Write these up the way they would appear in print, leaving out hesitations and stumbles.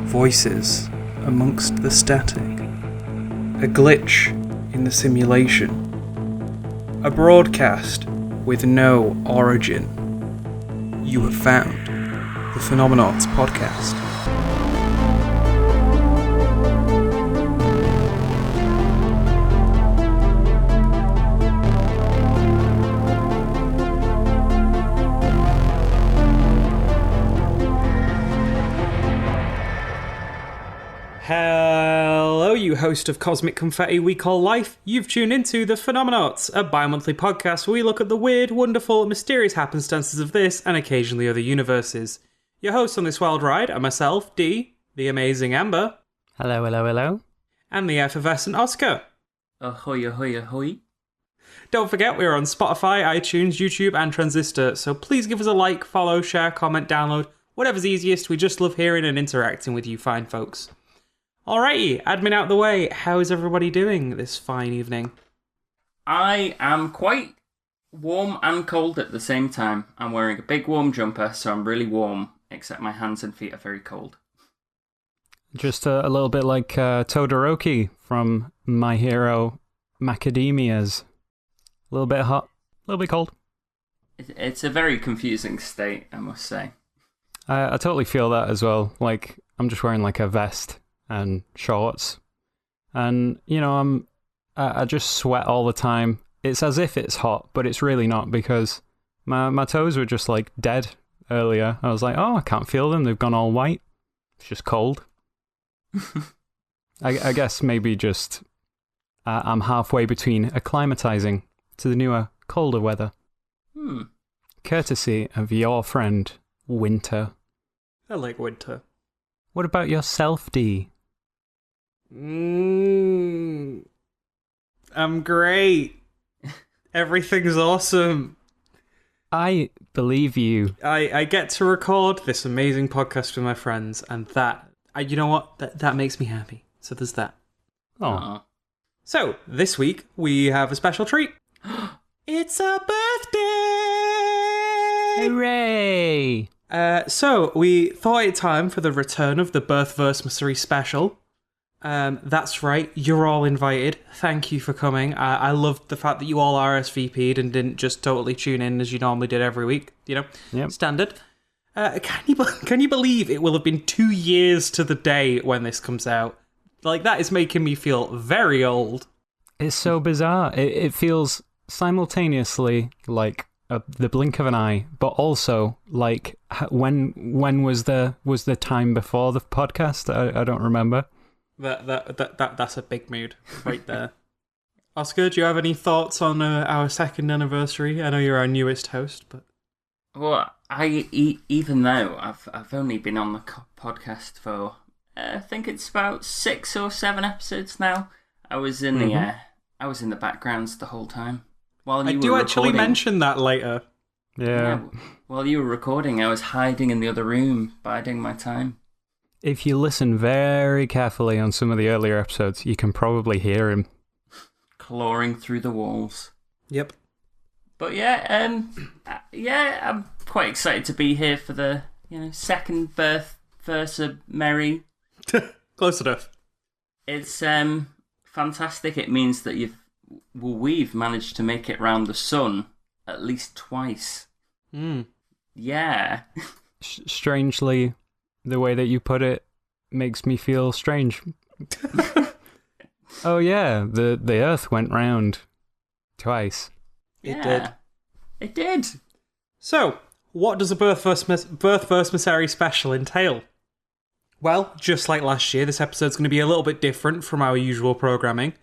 Voices amongst the static. A glitch in the simulation. A broadcast with no origin. You have found the Phenomenauts Podcast. Hello, you host of Cosmic Confetti we call life. You've tuned into the Phenomenauts, a bi-monthly podcast where we look at the weird, wonderful, mysterious happenstances of this and occasionally other universes. Your hosts on this wild ride are myself, Dee, the amazing Amber. Hello, hello, hello. And the effervescent Oscar. Ahoy, ahoy, ahoy. Don't forget, we're on Spotify, iTunes, YouTube, and Transistor, so please give us a like, follow, share, comment, download, whatever's easiest. We just love hearing and interacting with you fine folks. Alrighty, admin out the way. How is everybody doing this fine evening? I am quite warm and cold at the same time. I'm wearing a big warm jumper, so I'm really warm, except my hands and feet are very cold. Just a little bit like Todoroki from My Hero Macadamia's. A little bit hot, a little bit cold. It's a very confusing state, I must say. I totally feel that as well. Like, I'm just wearing like a vest and shorts, and you know, I just sweat all the time. It's as if it's hot, but it's really not, because my toes were just like dead earlier. I was like, oh, I can't feel them, they've gone all white. It's just cold. I guess maybe just I'm halfway between acclimatizing to the newer, colder weather. Courtesy of your friend Winter. I like winter. What about yourself, Dee? I'm great. Everything's awesome. I believe you. I get to record this amazing podcast with my friends, and that, you know what? That makes me happy. So there's that. Oh. So, this week, we have a special treat. It's a birthday! Hooray! So, we thought it time for the return of the Birth-vers-mas-arry special. That's right, you're all invited. Thank you for coming. I loved the fact that you all RSVP'd and didn't just totally tune in as you normally did every week. You know, Yep. Standard. Can you believe it will have been 2 years to the day when this comes out? Like, that is making me feel very old. It's so bizarre. It feels simultaneously like the blink of an eye, but also like when was the time before the podcast? I don't remember. That's a big mood right there. Oscar, do you have any thoughts on our second anniversary? I know you're our newest host, but Well, even though I've only been on the podcast for I think it's about 6 or 7 episodes now. I was in the backgrounds the whole time. While you I do were actually recording. mention that later. Yeah. While you were recording, I was hiding in the other room, biding my time. If you listen very carefully on some of the earlier episodes, you can probably hear him. Clawing through the walls. Yep. But I'm quite excited to be here for the second Birth-vers-mas-arry. Close enough. It's fantastic. It means that we've managed to make it round the sun at least twice. Yeah. Strangely, the way that you put it makes me feel strange. Oh yeah, the Earth went round twice. It did. It did. So, what does a Birth-vers-mas-arry special entail? Well, just like last year, this episode's going to be a little bit different from our usual programming.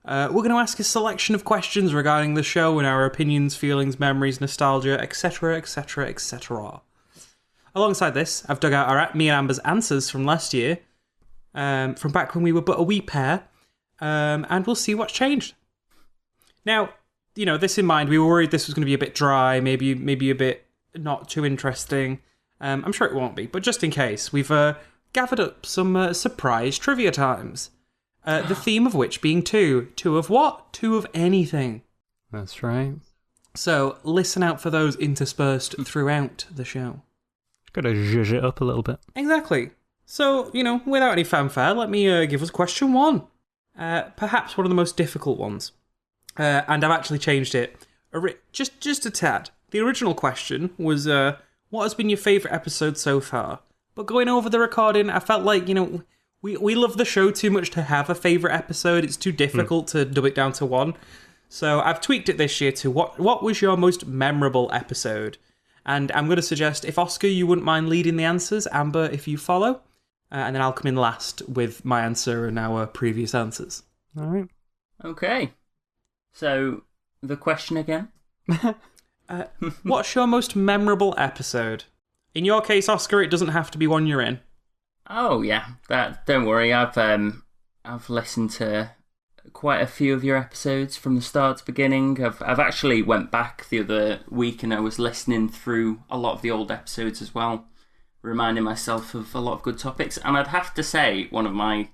We're going to ask a selection of questions regarding the show and our opinions, feelings, memories, nostalgia, etc., etc., etc. Alongside this, I've dug out me and Amber's answers from last year, from back when we were but a wee pair, and we'll see what's changed. Now, this in mind, we were worried this was going to be a bit dry, maybe a bit not too interesting. I'm sure it won't be, but just in case, we've gathered up some surprise trivia times. The theme of which being two. Two of what? Two of anything. That's right. So listen out for those interspersed throughout the show. Got to zhuzh it up a little bit. Exactly. So, without any fanfare, let me give us question 1. Perhaps one of the most difficult ones. And I've actually changed it just a tad. The original question was, what has been your favourite episode so far? But going over the recording, I felt like, we love the show too much to have a favourite episode. It's too difficult to dub it down to one. So I've tweaked it this year to what was your most memorable episode? And I'm going to suggest, if Oscar, you wouldn't mind leading the answers, Amber, if you follow, and then I'll come in last with my answer and our previous answers. All right. Okay. So, the question again? What's your most memorable episode? In your case, Oscar, it doesn't have to be one you're in. Oh yeah, don't worry. I've listened to quite a few of your episodes from the start to beginning. I've actually went back the other week and I was listening through a lot of the old episodes as well, reminding myself of a lot of good topics. And I'd have to say one of my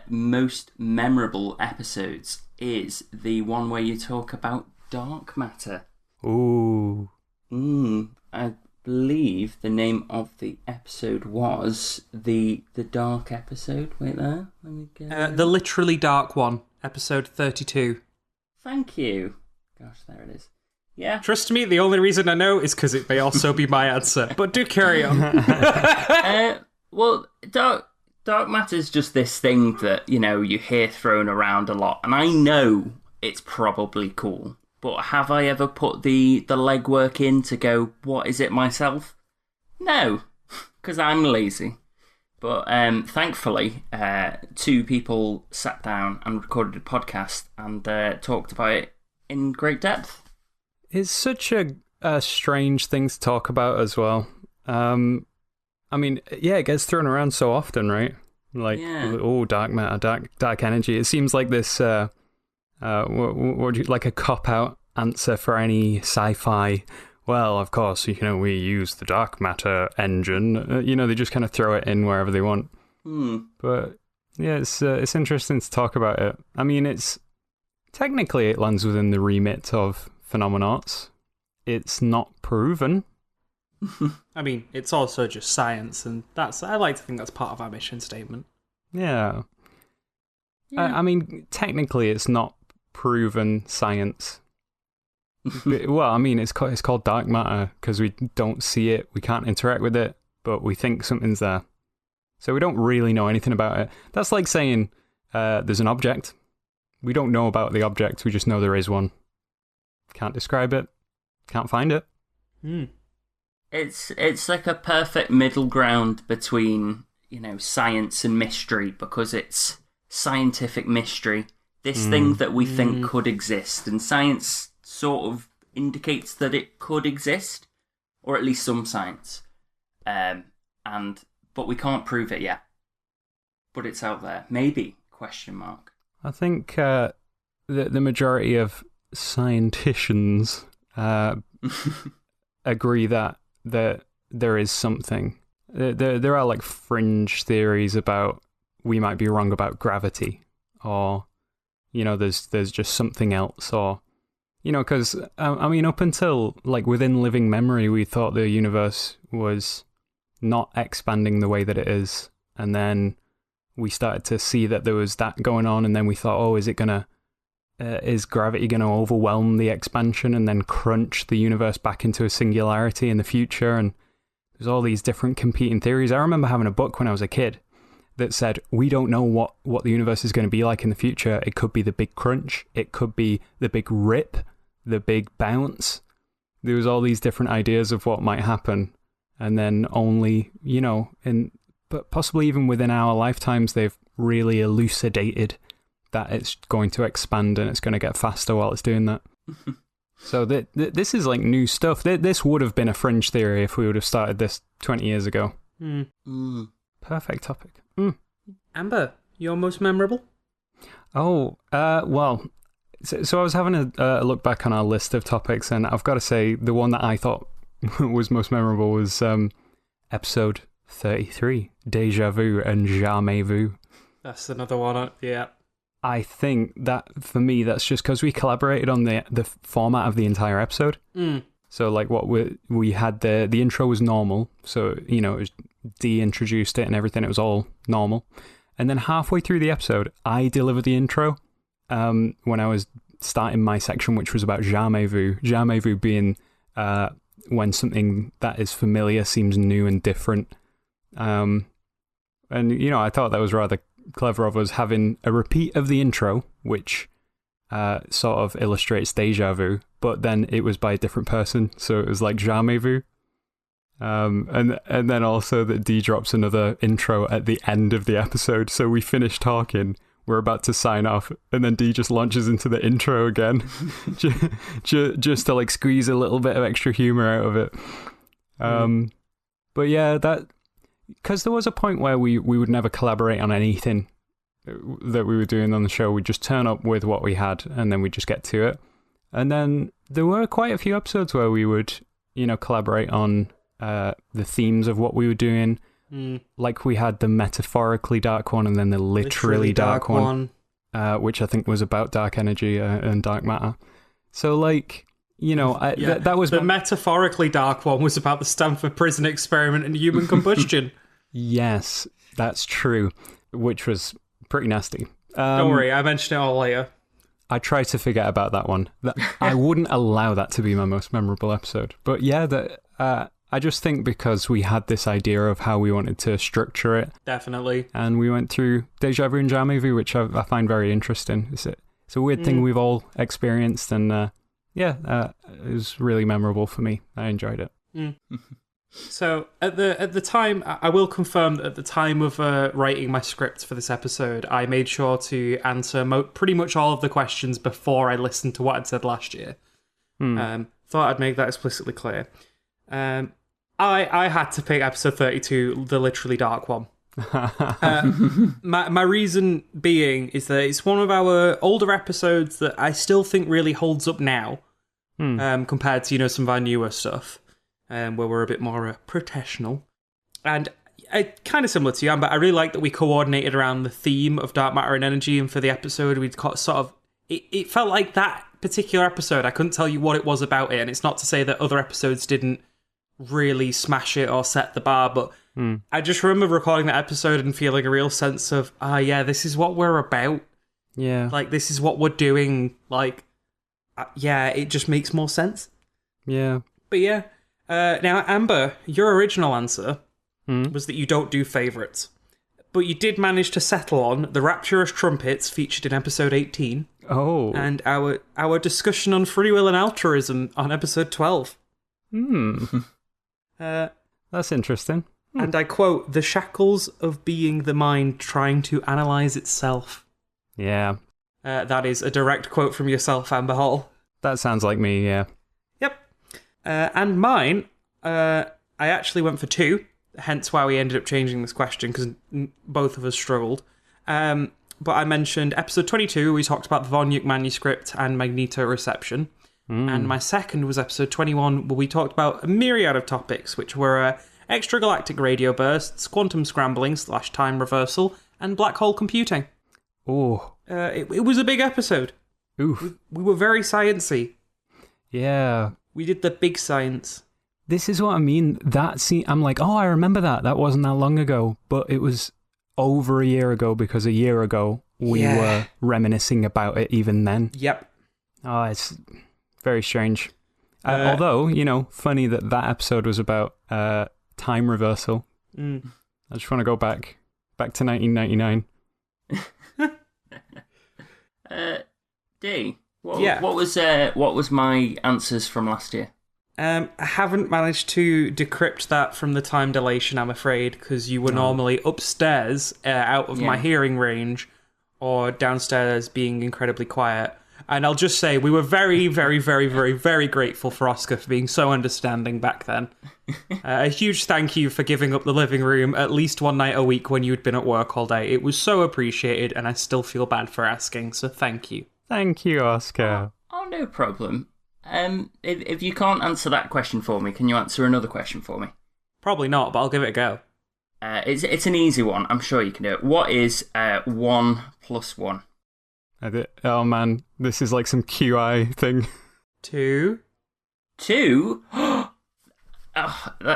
most memorable episodes is the one where you talk about dark matter. Ooh. I believe the name of the episode was the dark episode. Wait there, let me get the literally dark one, episode 32. Thank you. Gosh, there it is. Yeah. Trust me, the only reason I know is because it may also be my answer. But do carry on. Well, dark matter is just this thing that, you hear thrown around a lot. And I know it's probably cool. But have I ever put the legwork in to go, what is it myself? No, because I'm lazy. But thankfully, 2 people sat down and recorded a podcast and talked about it in great depth. It's such a strange thing to talk about as well. It gets thrown around so often, right? Like, dark matter, dark energy. It seems like this... like a cop-out answer for any sci-fi. Well, of course, we use the dark matter engine. They just kind of throw it in wherever they want. But yeah, it's interesting to talk about it. I mean, it lands within the remit of Phenomenauts. It's not proven. I mean, it's also just science, and I like to think that's part of our mission statement. Yeah. I mean, technically, it's not proven science. Well, I mean, it's called dark matter because we don't see it, we can't interact with it, but we think something's there. So we don't really know anything about it. That's like saying there's an object. We don't know about the object, we just know there is one. Can't describe it, can't find it. It's like a perfect middle ground between, science and mystery, because it's scientific mystery. This thing that we think could exist, and science sort of indicates that it could exist, or at least some science. But we can't prove it yet. But it's out there. Maybe, ? I think the majority of scienticians agree that there is something. There are like fringe theories about we might be wrong about gravity, or there's just something else, or because up until like within living memory, we thought the universe was not expanding the way that it is, and then we started to see that there was that going on, and then we thought, is gravity gonna overwhelm the expansion and then crunch the universe back into a singularity in the future? And there's all these different competing theories. I remember having a book when I was a kid that said, we don't know what the universe is going to be like in the future. It could be the big crunch. It could be the big rip, the big bounce. There was all these different ideas of what might happen. And then only, but possibly even within our lifetimes, they've really elucidated that it's going to expand and it's going to get faster while it's doing that. So this is like new stuff. This would have been a fringe theory if we would have started this 20 years ago. Perfect topic. Amber, your most memorable? Oh, well, so I was having a look back on our list of topics, and I've got to say the one that I thought was most memorable was episode 33, Deja Vu and Jamais Vu. That's another one, yeah. I think that, for me, that's just because we collaborated on the format of the entire episode. So like what we had the intro was normal. So, you know, it was de-introduced it and everything. It was all normal. And then halfway through the episode, I delivered the intro when I was starting my section, which was about jamais-vu. Jamais-vu being when something that is familiar seems new and different. And, you know, I thought that was rather clever of us having a repeat of the intro, which sort of illustrates deja vu, but then it was by a different person, so it was like jamais-vu. And then also that Dee drops another intro at the end of the episode, so we finish talking, we're about to sign off, and then Dee just launches into the intro again, just to like squeeze a little bit of extra humor out of it. But yeah, that, because there was a point where we would never collaborate on anything that we were doing on the show. We'd just turn up with what we had, and then we'd just get to it. And then there were quite a few episodes where we would, you know, collaborate on the themes of what we were doing. Like we had the metaphorically dark one, and then the literally dark one, which I think was about dark energy and dark matter. So like, you know, that was... The metaphorically dark one was about the Stanford prison experiment and human combustion. Yes, that's true, which was pretty nasty. Don't worry, I mentioned it all later. I try to forget about that one. I wouldn't allow that to be my most memorable episode. But yeah, I just think because we had this idea of how we wanted to structure it. Definitely. And we went through Deja Vu and jamais-vu, which I find very interesting. It's a weird thing we've all experienced, and it was really memorable for me. I enjoyed it. So at the time, I will confirm that at the time of writing my script for this episode, I made sure to answer pretty much all of the questions before I listened to what I'd said last year. Thought I'd make that explicitly clear. I had to pick episode 32, the literally dark one. My reason being is that it's one of our older episodes that I still think really holds up now, compared to, you know, some of our newer stuff. Where we're a bit more professional. And kind of similar to you, Amber, I really like that we coordinated around the theme of dark matter and energy, and for the episode we'd sort of... It felt like that particular episode, I couldn't tell you what it was about it, and it's not to say that other episodes didn't really smash it or set the bar, but I just remember recording that episode and feeling a real sense of, this is what we're about. Yeah. Like, this is what we're doing. Like, it just makes more sense. Yeah. But yeah... now, Amber, your original answer was that you don't do favourites. But you did manage to settle on the rapturous trumpets featured in episode 18. Oh. And our discussion on free will and altruism on episode 12. That's interesting. And I quote, "The shackles of being the mind trying to analyse itself." Yeah. That is a direct quote from yourself, Amber Hall. That sounds like me, yeah. And mine, I actually went for 2, hence why we ended up changing this question, because both of us struggled. But I mentioned episode 22, we talked about the Von Euch manuscript and magnetoreception. And my second was episode 21, where we talked about a myriad of topics, which were extragalactic radio bursts, quantum scrambling / time reversal, and black hole computing. Oh. It was a big episode. Oof. We were very sciencey. Yeah. We did the big science. This is what I mean. That scene, I'm like, I remember that. That wasn't that long ago. But it was over a year ago, because a year ago we were reminiscing about it even then. Yep. Oh, it's very strange. Although, you know, funny that episode was about time reversal. I just want to go back to 1999. D. What was my answers from last year? I haven't managed to decrypt that from the time dilation, I'm afraid, because you were normally upstairs, out of my hearing range, or downstairs being incredibly quiet. And I'll just say, we were very, very, very, very, very grateful for Oscar for being so understanding back then. A huge thank you for giving up the living room at least one night a week when you'd been at work all day. It was so appreciated, and I still feel bad for asking, so thank you. Thank you, Oscar. Oh, no problem. If you can't answer that question for me, can you answer another question for me? Probably not, but I'll give it a go. It's an easy one. I'm sure you can do it. What is 1 + 1? Oh man, this is like some QI thing. 2. 2.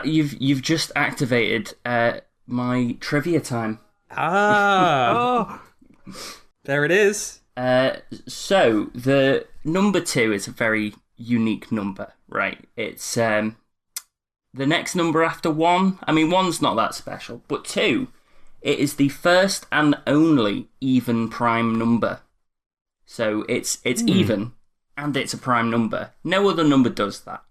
You've just activated my trivia time. Ah. There it is. So the number 2 is a very unique number, right? It's the next number after 1. I mean, 1's not that special, but 2, it is the first and only even prime number. So it's even, and it's a prime number. No other number does that.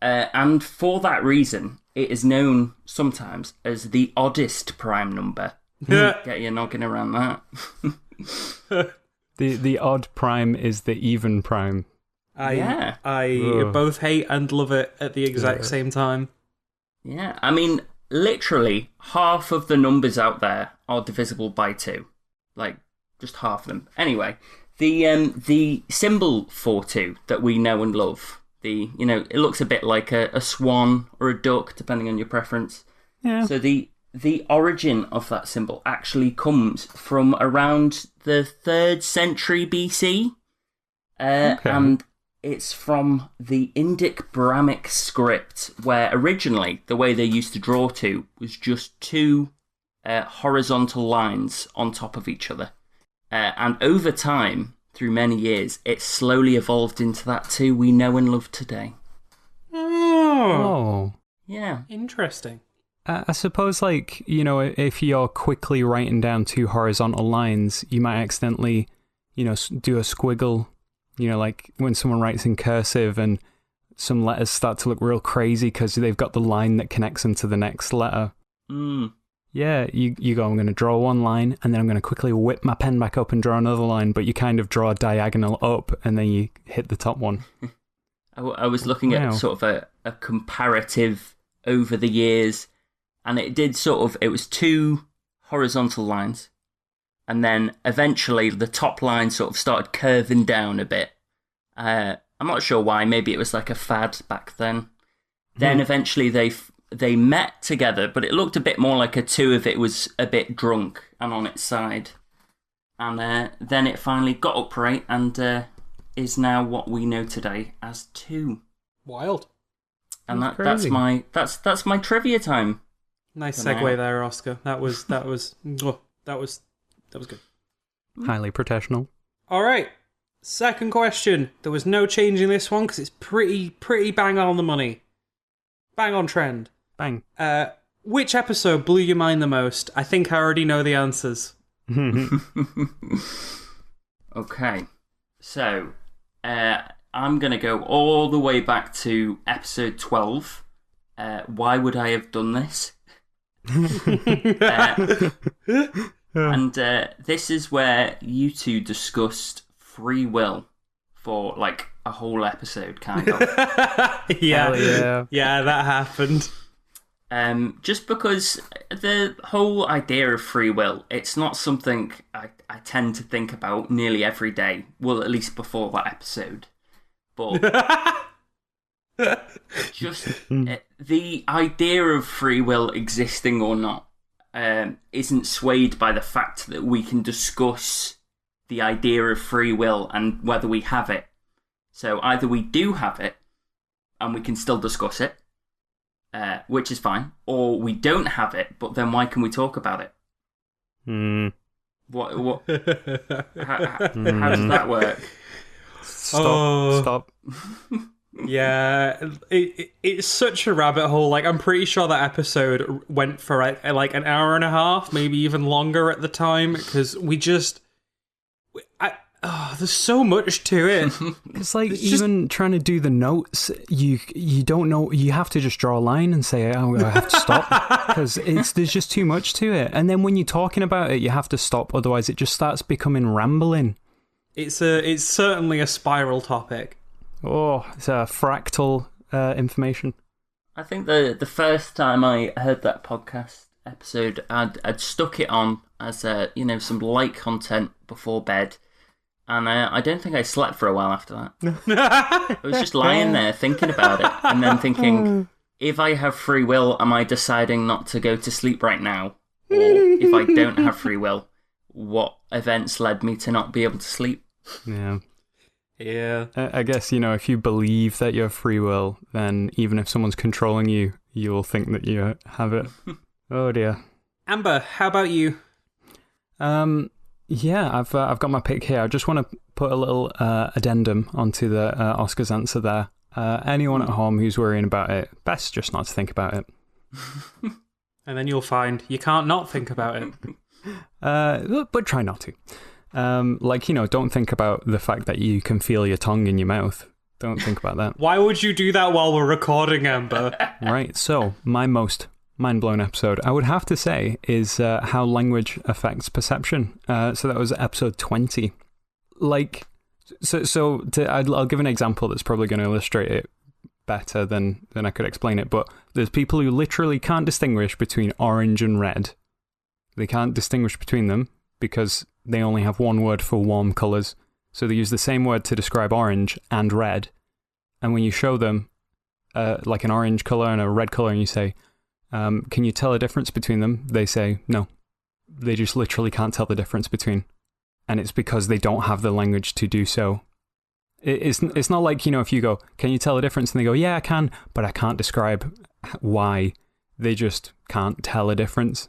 And for that reason, it is known sometimes as the oddest prime number. Get your noggin around that. The odd prime is the even prime. I both hate and love it at the exact same time. Yeah, I mean, literally half of the numbers out there are divisible by 2. Like, just half of them. Anyway, the symbol for 2 that we know and love, it looks a bit like a swan or a duck, depending on your preference. Yeah. So the origin of that symbol actually comes from around the 3rd century BC. And it's from the Indic Brahmic script, where originally the way they used to draw 2 was just 2 horizontal lines on top of each other. And over time, through many years, it slowly evolved into that 2 we know and love today. Oh. Yeah. Interesting. I suppose, if you're quickly writing down 2 horizontal lines, you might accidentally, do a squiggle, like when someone writes in cursive and some letters start to look real crazy because they've got the line that connects them to the next letter. Yeah, you go, I'm going to draw one line, and then I'm going to quickly whip my pen back up and draw another line, but you kind of draw a diagonal up, and then you hit the top one. I was looking at sort of a comparative over the years, and it was 2 horizontal lines, and then eventually the top line sort of started curving down a bit. I'm not sure why, maybe it was like a fad back then. Then eventually they met together, but it looked a bit more like a 2 if it was a bit drunk and on its side. And then it finally got upright and is now what we know today as 2. Wild. And that's my trivia time. Nice segue there, Oscar. That was good. Highly professional. All right. Second question. There was no change in this one because it's pretty bang on the money. Bang on trend. Bang. Which episode blew your mind the most? I think I already know the answers. Okay. So, I'm going to go all the way back to episode 12. Why would I have done this? And this is where you two discussed free will for like a whole episode, kind of. Yeah, that happened. Just because the whole idea of free will, it's not something I tend to think about nearly every day. Well, at least before that episode. But just the idea of free will existing or not isn't swayed by the fact that we can discuss the idea of free will and whether we have it. So either we do have it and we can still discuss it, which is fine, or we don't have it, but then why can we talk about it? What? How does that work? Stop. Yeah, it's such a rabbit hole. Like, I'm pretty sure that episode went for like an hour and a half, maybe even longer at the time, because there's so much to it. It's like even trying to do the notes, you don't know. You have to just draw a line and say, "Oh, I have to stop," because there's just too much to it. And then when you're talking about it, you have to stop, otherwise it just starts becoming rambling. It's certainly a spiral topic. Oh, it's a fractal information. I think the first time I heard that podcast episode, I'd stuck it on as some light content before bed. And I don't think I slept for a while after that. I was just lying there thinking about it and then thinking, if I have free will, am I deciding not to go to sleep right now? Or if I don't have free will, what events led me to not be able to sleep? Yeah. Yeah. I guess, if you believe that you have free will, then even if someone's controlling you, you'll think that you have it. Oh dear. Amber, how about you? Yeah, I've got my pick here. I just want to put a little addendum onto the Oscar's answer there. Anyone at home who's worrying about it, best just not to think about it. And then you'll find you can't not think about it. But try not to. Don't think about the fact that you can feel your tongue in your mouth. Don't think about that. Why would you do that while we're recording, Amber? Right, so my most mind-blown episode, I would have to say, is how language affects perception. So that was episode 20. I'll give an example that's probably going to illustrate it better than I could explain it, but there's people who literally can't distinguish between orange and red. They can't distinguish between them because they only have one word for warm colours. So they use the same word to describe orange and red. And when you show them like an orange colour and a red colour and you say, can you tell a difference between them? They say, no. They just literally can't tell the difference between. And it's because they don't have the language to do so. It's not like, if you go, can you tell a difference? And they go, yeah, I can, but I can't describe why. They just can't tell a difference.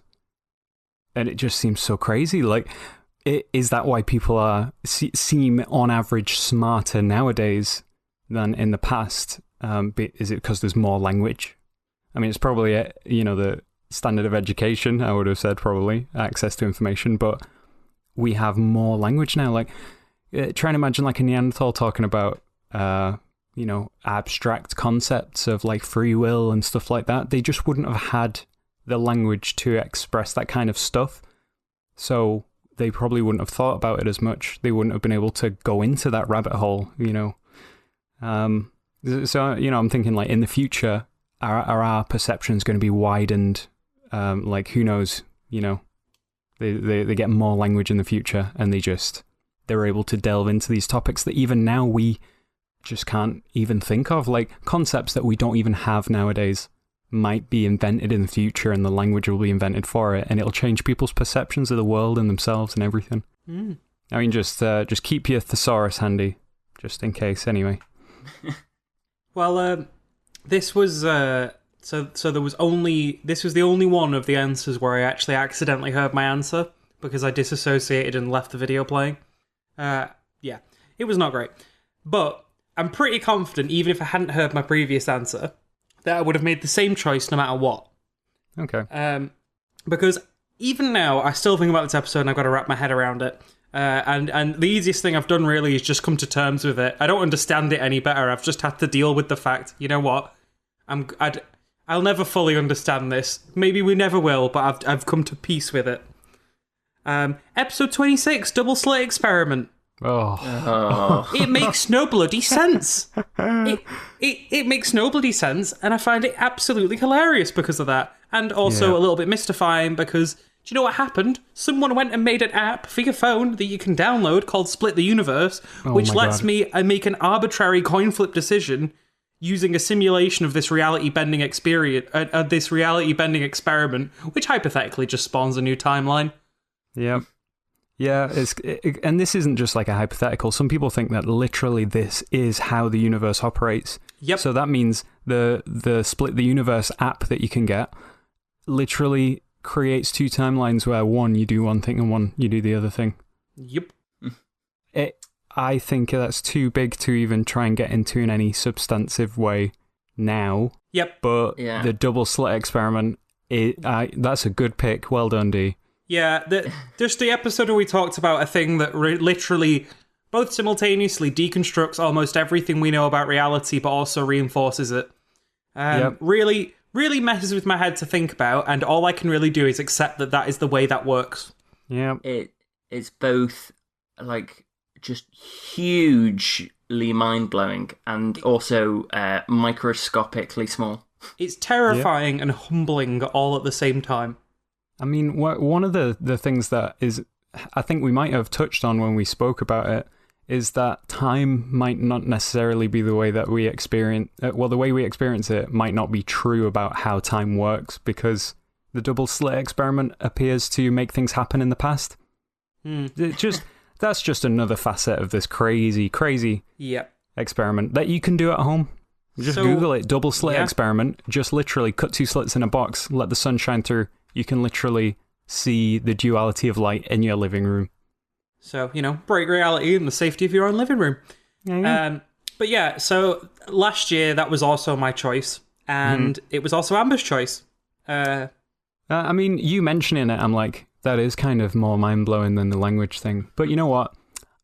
And it just seems so crazy. Is that why people seem on average smarter nowadays than in the past? Is it because there's more language? I mean, it's probably, the standard of education, I would have said probably, access to information, but we have more language now. Try and imagine a Neanderthal talking about, abstract concepts of free will and stuff like that. They just wouldn't have had the language to express that kind of stuff. So they probably wouldn't have thought about it as much. They wouldn't have been able to go into that rabbit hole, I'm thinking in the future, are our perceptions going to be widened? Who knows, they get more language in the future and they're able to delve into these topics that even now we just can't even think of, concepts that we don't even have nowadays might be invented in the future and the language will be invented for it and it'll change people's perceptions of the world and themselves and everything. I mean, just keep your thesaurus handy, just in case, anyway. Well, this was this was the only one of the answers where I actually accidentally heard my answer because I disassociated and left the video playing. Yeah, it was not great. But I'm pretty confident, even if I hadn't heard my previous answer, that I would have made the same choice no matter what. Okay. Because even now, I still think about this episode and I've got to wrap my head around it. And the easiest thing I've done really is just come to terms with it. I don't understand it any better. I've just had to deal with the fact, you know what? I'll never fully understand this. Maybe we never will, but I've come to peace with it. Episode 26, Double Slit Experiment. Oh. It makes no bloody sense. It makes no bloody sense, and I find it absolutely hilarious because of that. And also a little bit mystifying because, do you know what happened? Someone went and made an app for your phone that you can download called Split the Universe, which lets me make an arbitrary coin flip decision using a simulation of this reality-bending experience, this reality-bending experiment, which hypothetically just spawns a new timeline. Yeah. Yeah, and this isn't just a hypothetical. Some people think that literally this is how the universe operates. Yep. So that means the Split the Universe app that you can get literally creates two timelines where one you do one thing and one you do the other thing. Yep. I think that's too big to even try and get into in any substantive way now. Yep. But the double slit experiment, that's a good pick. Well done, D. Yeah, just the episode where we talked about a thing that literally both simultaneously deconstructs almost everything we know about reality, but also reinforces it. Really, really messes with my head to think about, and all I can really do is accept that is the way that works. Yeah, it's both just hugely mind blowing and also microscopically small. It's terrifying and humbling all at the same time. I mean, one of the things that is, I think we might have touched on when we spoke about it, is that time might not necessarily be the way that we experience. The way we experience it might not be true about how time works, because the double slit experiment appears to make things happen in the past. that's just another facet of this crazy Yep. experiment that you can do at home. Just Google it, double slit experiment. Just literally cut 2 slits in a box, let the sun shine through. You can literally see the duality of light in your living room. So, break reality in the safety of your own living room. Yeah. But yeah, so last year that was also my choice, and it was also Amber's choice. I mean, you mentioning it, I'm like, that is kind of more mind-blowing than the language thing. But you know what?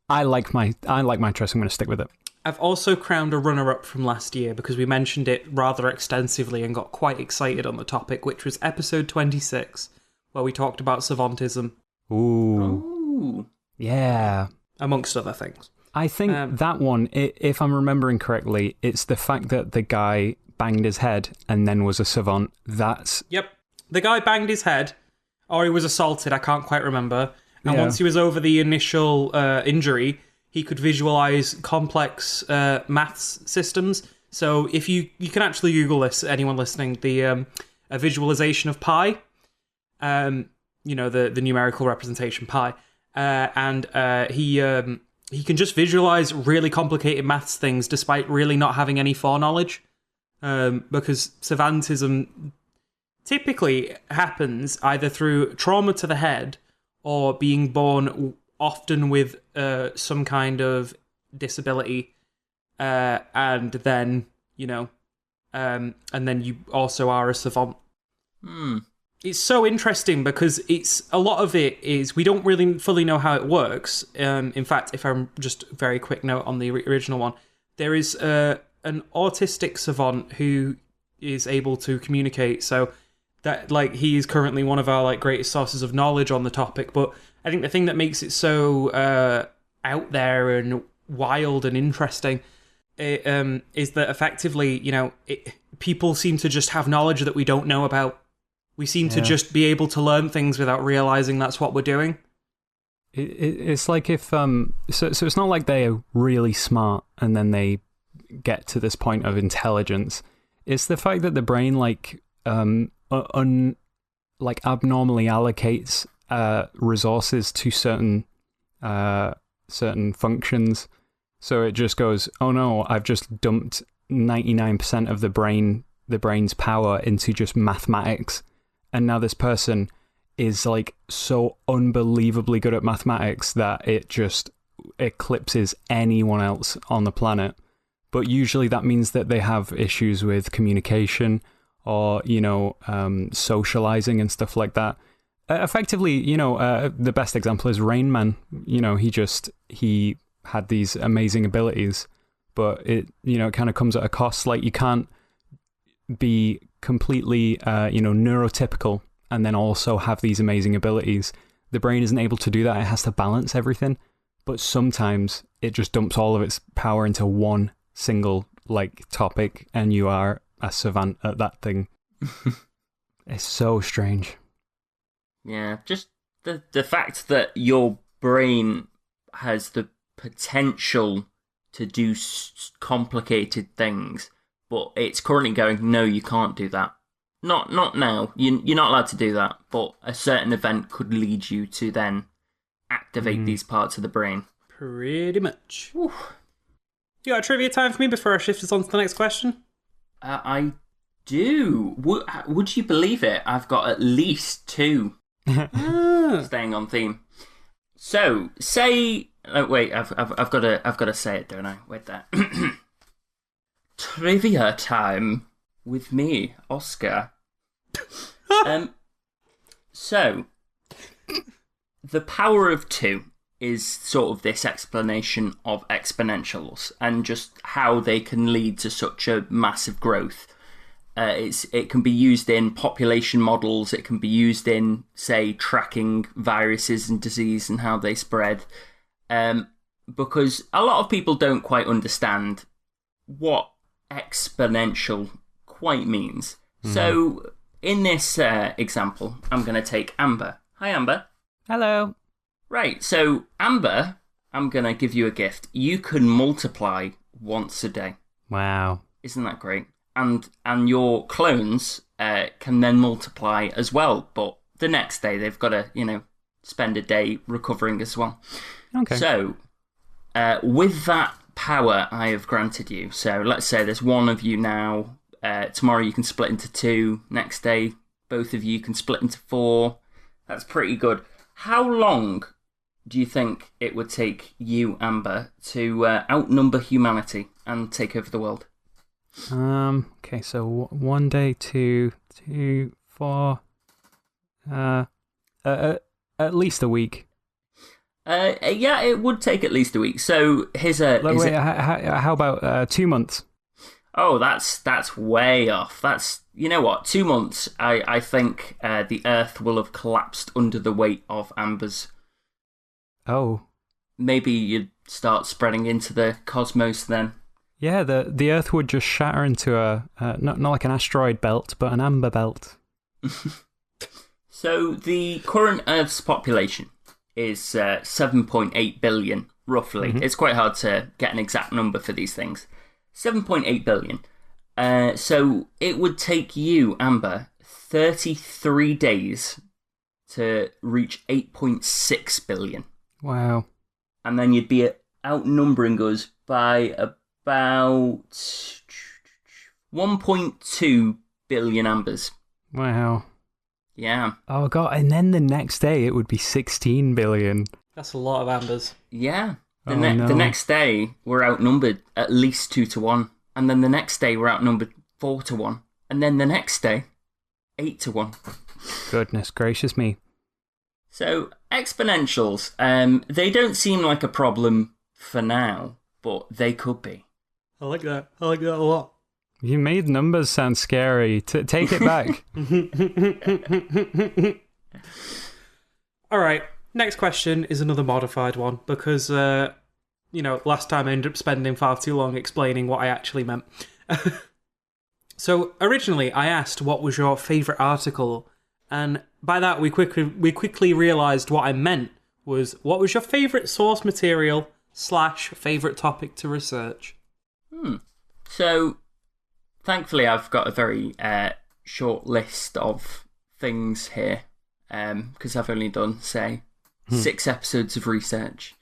I like my choice. I'm going to stick with it. I've also crowned a runner-up from last year because we mentioned it rather extensively and got quite excited on the topic, which was episode 26, where we talked about savantism. Ooh. Yeah. Amongst other things. I think that one, if I'm remembering correctly, it's the fact that the guy banged his head and then was a savant. Yep. The guy banged his head, or he was assaulted, I can't quite remember. And once he was over the initial injury, he could visualize complex maths systems. So if you can actually Google this, anyone listening, a visualization of pi, the numerical representation pi, and he can just visualize really complicated maths things despite really not having any foreknowledge, because savantism typically happens either through trauma to the head or being born often with some kind of disability, and then and then you also are a savant. It's so interesting because a lot of it is we don't really fully know how it works. In fact, if I'm just a very quick note on the original one, there is an autistic savant who is able to communicate. So that he is currently one of our greatest sources of knowledge on the topic. But I think the thing that makes it so out there and wild and interesting is that effectively, people seem to just have knowledge that we don't know about. We seem to just be able to learn things without realizing that's what we're doing. It's like if so it's not like they're really smart and then they get to this point of intelligence. It's the fact that the brain abnormally allocates resources to certain functions. So it just goes, oh no, I've just dumped 99% of the brain's power into just mathematics, and now this person is so unbelievably good at mathematics that it just eclipses anyone else on the planet. But usually that means that they have issues with communication or socializing and stuff like that. Effectively, the best example is Rain Man. He had these amazing abilities, but it kind of comes at a cost. You can't be completely neurotypical and then also have these amazing abilities. The brain isn't able to do that. It has to balance everything, but sometimes it just dumps all of its power into one single topic, and you are a savant at that thing. It's so strange. Yeah, just the fact that your brain has the potential to do complicated things, but it's currently going, no, you can't do that. Not now. You're not allowed to do that, but a certain event could lead you to then activate these parts of the brain. Pretty much. Whew. You got a trivia time for me before I shift us on to the next question? I do. Would you believe it? I've got at least 2. Staying on theme. So, say... Oh, wait, I've got to say it, don't I? Wait there. Trivia time with me, Oscar. So, the power of 2 is sort of this explanation of exponentials and just how they can lead to such a massive growth. It can be used in population models. It can be used in, say, tracking viruses and disease and how they spread. Because a lot of people don't quite understand what exponential quite means. So, in this example, I'm going to take Amber. Hi, Amber. Hello. Right, so Amber, I'm going to give you a gift. You can multiply once a day. Wow. Isn't that great? And your clones can then multiply as well, but the next day they've got to, spend a day recovering as well. Okay. So, with that power I have granted you, so let's say there's one of you now. Tomorrow you can split into 2. Next day, both of you can split into 4. That's pretty good. How long do you think it would take you, Amber, to outnumber humanity and take over the world? Okay, so 1 day, 2, 4, at least a week. Yeah, it would take at least a week. So here's a... How about 2 months? Oh, that's way off. That's, you know what, 2 months, I think the Earth will have collapsed under the weight of Amber's. Oh. Maybe you'd start spreading into the cosmos then. Yeah, the Earth would just shatter into not like an asteroid belt, but an amber belt. So the current Earth's population is 7.8 billion, roughly. It's quite hard to get an exact number for these things. 7.8 billion. So it would take you, Amber, 33 days to reach 8.6 billion. Wow. And then you'd be outnumbering us by about 1.2 billion Ambers. Wow. Yeah. Oh, God. And then the next day it would be 16 billion. That's a lot of Ambers. Yeah. The No. next day, we're outnumbered at least 2 to 1. And then the next day, we're outnumbered 4 to 1. And then the next day, 8 to 1. Goodness gracious me. So, exponentials, they don't seem like a problem for now, but they could be. I like that. I like that a lot. You made numbers sound scary. Take it back. All right. Next question is another modified one because, last time I ended up spending far too long explaining what I actually meant. So originally I asked what was your favourite article, and by that we quickly realised what I meant was what was your favourite source material / favourite topic to research. So, thankfully I've got a very short list of things here, because I've only done, say, 6 episodes of research.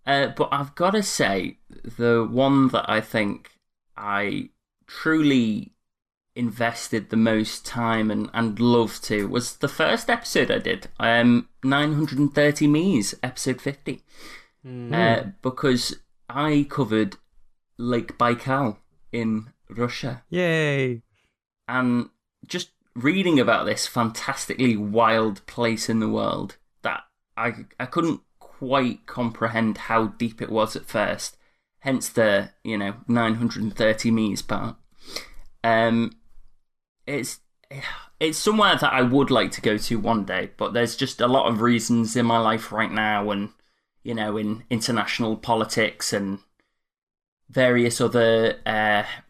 But I've got to say, the one that I think I truly invested the most time and love to was the first episode I did, 930 Me's, episode 50. Because I covered Lake Baikal in Russia. Yay! And just reading about this fantastically wild place in the world that I couldn't quite comprehend how deep it was at first, hence the 930 Me's part. It's somewhere that I would like to go to one day, but there's just a lot of reasons in my life right now, and in international politics and various other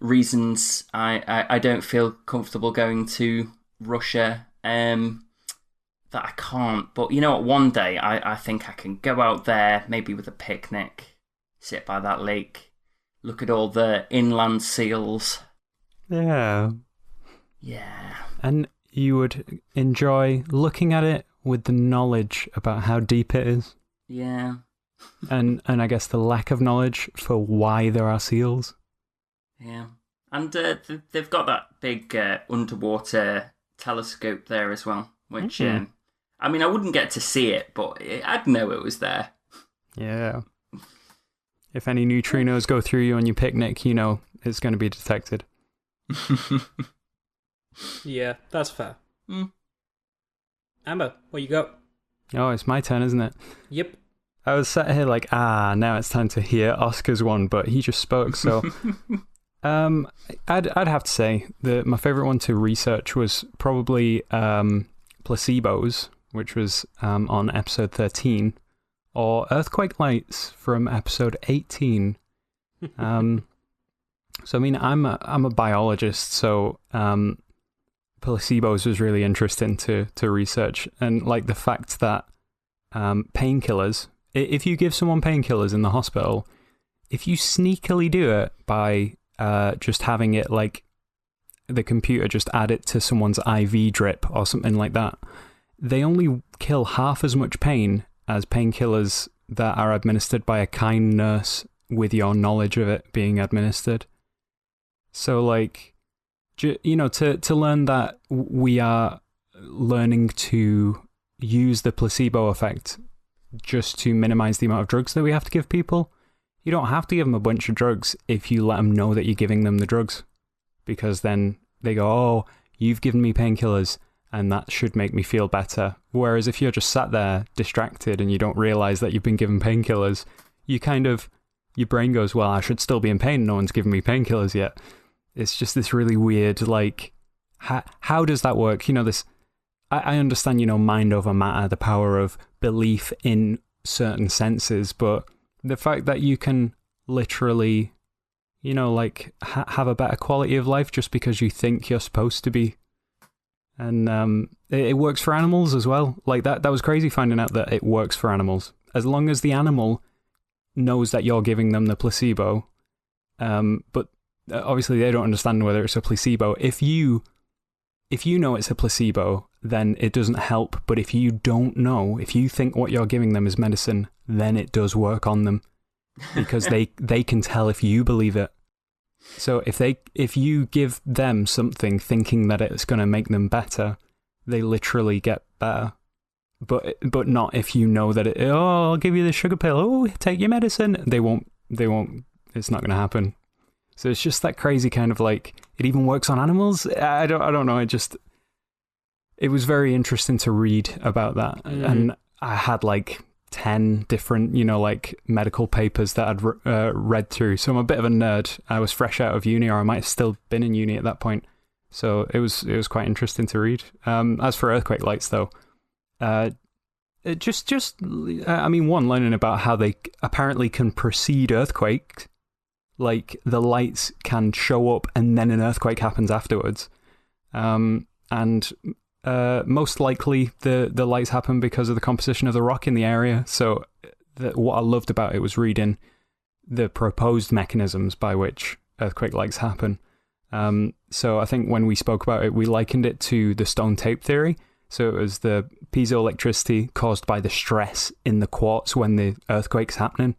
reasons I don't feel comfortable going to Russia, that I can't. But you know what, one day I think I can go out there, maybe with a picnic, sit by that lake, look at all the inland seals. Yeah. Yeah. And you would enjoy looking at it with the knowledge about how deep it is. Yeah. And I guess the lack of knowledge for why there are seals. Yeah. And they've got that big underwater telescope there as well, which, I wouldn't get to see it, but I'd know it was there. Yeah. If any neutrinos go through you on your picnic, it's going to be detected. Yeah, that's fair. Amber, what you got? Oh, it's my turn, isn't it? Yep. I was sat here like, now it's time to hear Oscar's one, but he just spoke, so... I'd have to say that my favourite one to research was probably placebos, which was on episode 13, or earthquake lights from episode 18. So I'm a biologist, so placebos was really interesting to research, and like the fact that painkillers, if you give someone painkillers in the hospital, if you sneakily do it by just having it like the computer just add it to someone's IV drip or something like that, they only kill half as much pain as painkillers that are administered by a kind nurse with your knowledge of it being administered. So, like, to learn that we are learning to use the placebo effect just to minimize the amount of drugs that we have to give people. You don't have to give them a bunch of drugs if you let them know that you're giving them the drugs, because then they go, oh, you've given me painkillers and that should make me feel better. Whereas if you're just sat there distracted and you don't realize that you've been given painkillers, your brain goes, well, I should still be in pain. No one's given me painkillers yet. It's just this really weird, like, how does that work? I understand, mind over matter, the power of belief in certain senses, but the fact that you can literally, have a better quality of life just because you think you're supposed to be. And it works for animals as well. Like, that was crazy finding out that it works for animals. As long as the animal knows that you're giving them the placebo, but obviously they don't understand whether it's a placebo. If you know it's a placebo, then it doesn't help. But if you don't know, if you think what you're giving them is medicine, then it does work on them, because they can tell if you believe it. So if you give them something thinking that it's going to make them better, they literally get better. But not if you know that I'll give you the sugar pill. Oh, take your medicine. They won't. It's not going to happen. So it's just that crazy kind of, like, it even works on animals. I don't know. It was very interesting to read about that. And I had like 10 different, medical papers that I'd read through. So I'm a bit of a nerd. I was fresh out of uni, or I might have still been in uni at that point. So it was quite interesting to read. As for earthquake lights, though, one, learning about how they apparently can precede earthquakes. Like, the lights can show up and then an earthquake happens afterwards. And most likely the lights happen because of the composition of the rock in the area. So what I loved about it was reading the proposed mechanisms by which earthquake lights happen. So I think when we spoke about it, we likened it to the stone tape theory. So it was the piezoelectricity caused by the stress in the quartz when the earthquake's happening.